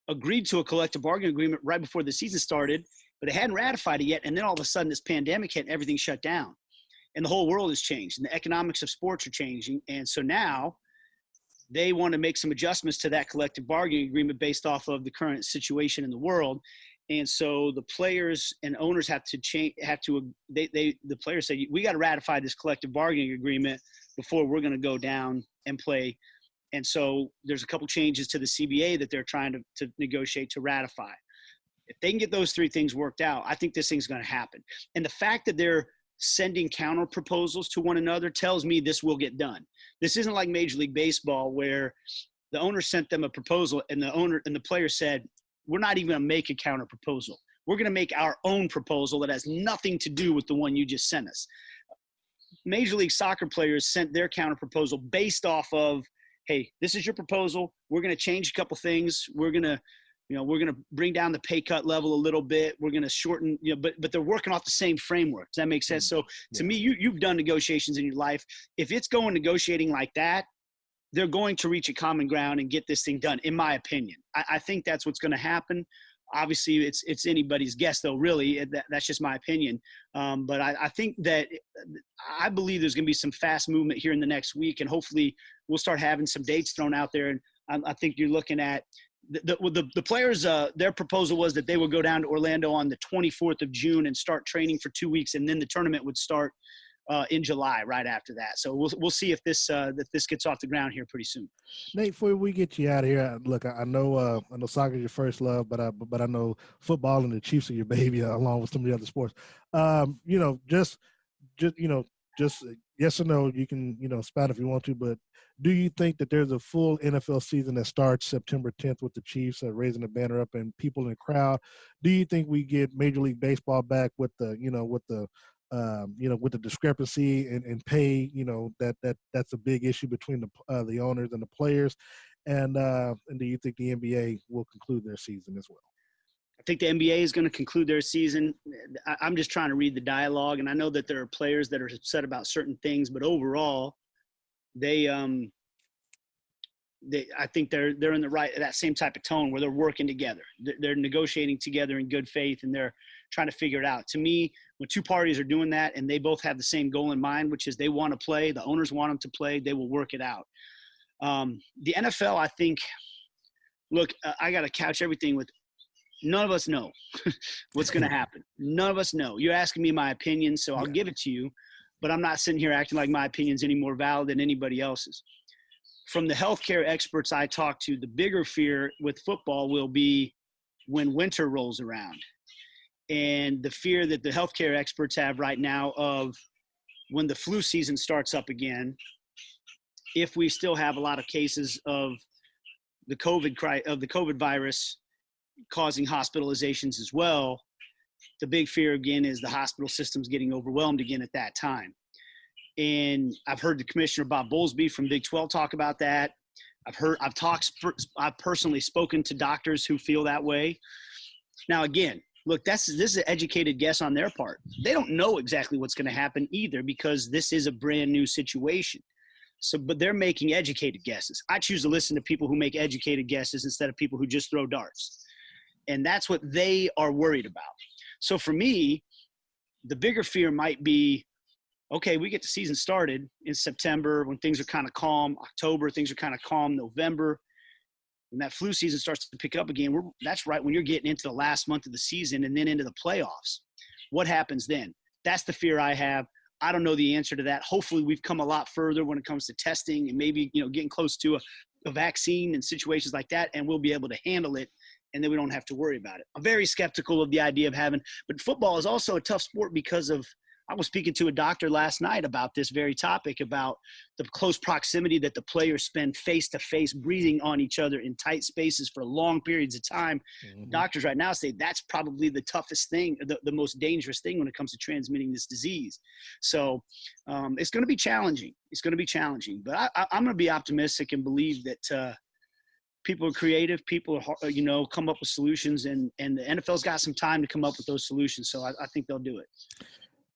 agreed to a collective bargaining agreement right before the season started, but they hadn't ratified it yet. And then all of a sudden this pandemic hit and everything shut down. And the whole world has changed, and the economics of sports are changing. And so now they want to make some adjustments to that collective bargaining agreement based off of the current situation in the world. And so the players and owners have to change, the players say, we got to ratify this collective bargaining agreement before we're going to go down and play. And so there's a couple changes to the CBA that they're trying to negotiate to ratify. If they can get those three things worked out, I think this thing's going to happen. And the fact that they're sending counter proposals to one another tells me this will get done. This isn't like Major League Baseball where the owner sent them a proposal and the player said, we're not even going to make a counter proposal. We're going to make our own proposal that has nothing to do with the one you just sent us. Major League Soccer players sent their counter proposal based off of, hey, this is your proposal. We're going to change a couple things. We're going to bring down the pay cut level a little bit. We're going to shorten, but they're working off the same framework. Does that make sense? So to me, you've done negotiations in your life. If it's going negotiating like that, they're going to reach a common ground and get this thing done, in my opinion. I think that's what's going to happen. Obviously, it's anybody's guess, though, really. That's just my opinion. But I think that I believe there's going to be some fast movement here in the next week, and hopefully we'll start having some dates thrown out there. And I think you're looking at the players, their proposal was that they would go down to Orlando on the 24th of June and start training for 2 weeks, and then the tournament would start in July right after that. So we'll see if this gets off the ground here pretty soon. Nate, before we get you out of here, look, I know soccer is your first love, but I know football and the Chiefs are your baby, along with some of the other sports. Just yes or no, you can spout if you want to, but do you think that there's a full NFL season that starts September 10th with the Chiefs raising the banner up and people in the crowd? Do you think we get Major League Baseball back with the discrepancy in pay? That's a big issue between the owners and the players. And do you think the NBA will conclude their season as well? I think the NBA is going to conclude their season. I'm just trying to read the dialogue, and I know that there are players that are upset about certain things, but overall, I think they're in that same type of tone where they're working together. They're negotiating together in good faith, and they're trying to figure it out. To me, when two parties are doing that and they both have the same goal in mind, which is they want to play, the owners want them to play, they will work it out. The NFL, I think, look, I got to couch everything with none of us know what's going to happen. None of us know. You're asking me my opinion, so I'll give it to you, but I'm not sitting here acting like my opinion's any more valid than anybody else's. From the healthcare experts I talk to, the bigger fear with football will be when winter rolls around. And the fear that the healthcare experts have right now of when the flu season starts up again, if we still have a lot of cases of the COVID virus causing hospitalizations as well, the big fear again is the hospital system's getting overwhelmed again at that time. And I've heard the Commissioner Bob Bowlesby from Big 12 talk about that. I've personally spoken to doctors who feel that way. Now, again, look, this is an educated guess on their part. They don't know exactly what's going to happen either, because this is a brand new situation. So, but they're making educated guesses. I choose to listen to people who make educated guesses instead of people who just throw darts. And that's what they are worried about. So for me, the bigger fear might be, okay, we get the season started in September when things are kind of calm. October, things are kind of calm. November, when that flu season starts to pick up again, that's right when you're getting into the last month of the season and then into the playoffs. What happens then? That's the fear I have. I don't know the answer to that. Hopefully we've come a lot further when it comes to testing and maybe, getting close to a vaccine and situations like that, and we'll be able to handle it, and then we don't have to worry about it. I'm very skeptical of the idea of but football is also a tough sport because of, I was speaking to a doctor last night about this very topic, about the close proximity that the players spend face-to-face breathing on each other in tight spaces for long periods of time. Mm-hmm. Doctors right now say that's probably the toughest thing, the most dangerous thing when it comes to transmitting this disease. So it's going to be challenging. It's going to be challenging. But I'm going to be optimistic and believe that people are creative. People are, come up with solutions, and the NFL's got some time to come up with those solutions. So I think they'll do it.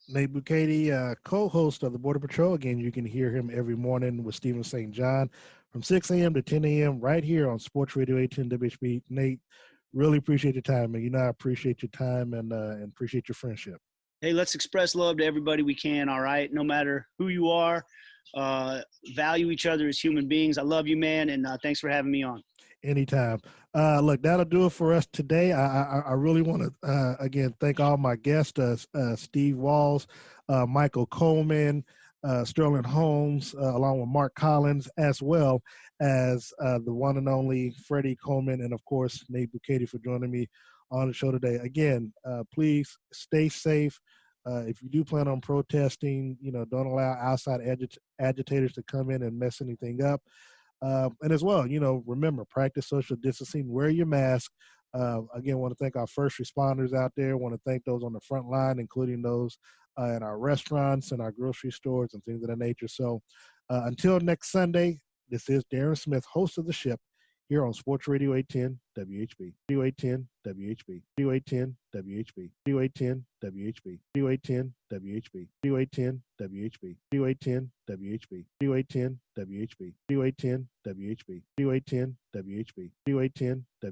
Nate Bukaty, co-host of the Border Patrol. Again, you can hear him every morning with Stephen St. John from 6 a.m. to 10 a.m. right here on Sports Radio 810 WHB. Nate, really appreciate your time, and I appreciate your time and appreciate your friendship. Hey, let's express love to everybody we can, all right? No matter who you are, value each other as human beings. I love you, man, and thanks for having me on. Anytime. Look, that'll do it for us today. I really want to, again, thank all my guests, Steve Walls, Michael Coleman, Sterling Holmes, along with Mark Collins, as well as the one and only Freddie Coleman, and, of course, Nate Bukaty for joining me on the show today. Again, please stay safe. If you do plan on protesting, don't allow outside agitators to come in and mess anything up. And as well, remember, practice social distancing, wear your mask. Again, want to thank our first responders out there. Want to thank those on the front line, including those in our restaurants and our grocery stores and things of that nature. So until next Sunday, this is Darren Smith, host of The Ship, here on Sports Radio 810 WHB. Radio 810 WHB. Radio 810 WHB. Radio 810 WHB. Radio 810 WHB. Radio 810 WHB. Radio 810 WHB. Radio 810 WHB. Radio 810 WHB. Radio 810 WHB. Radio 810 WHB.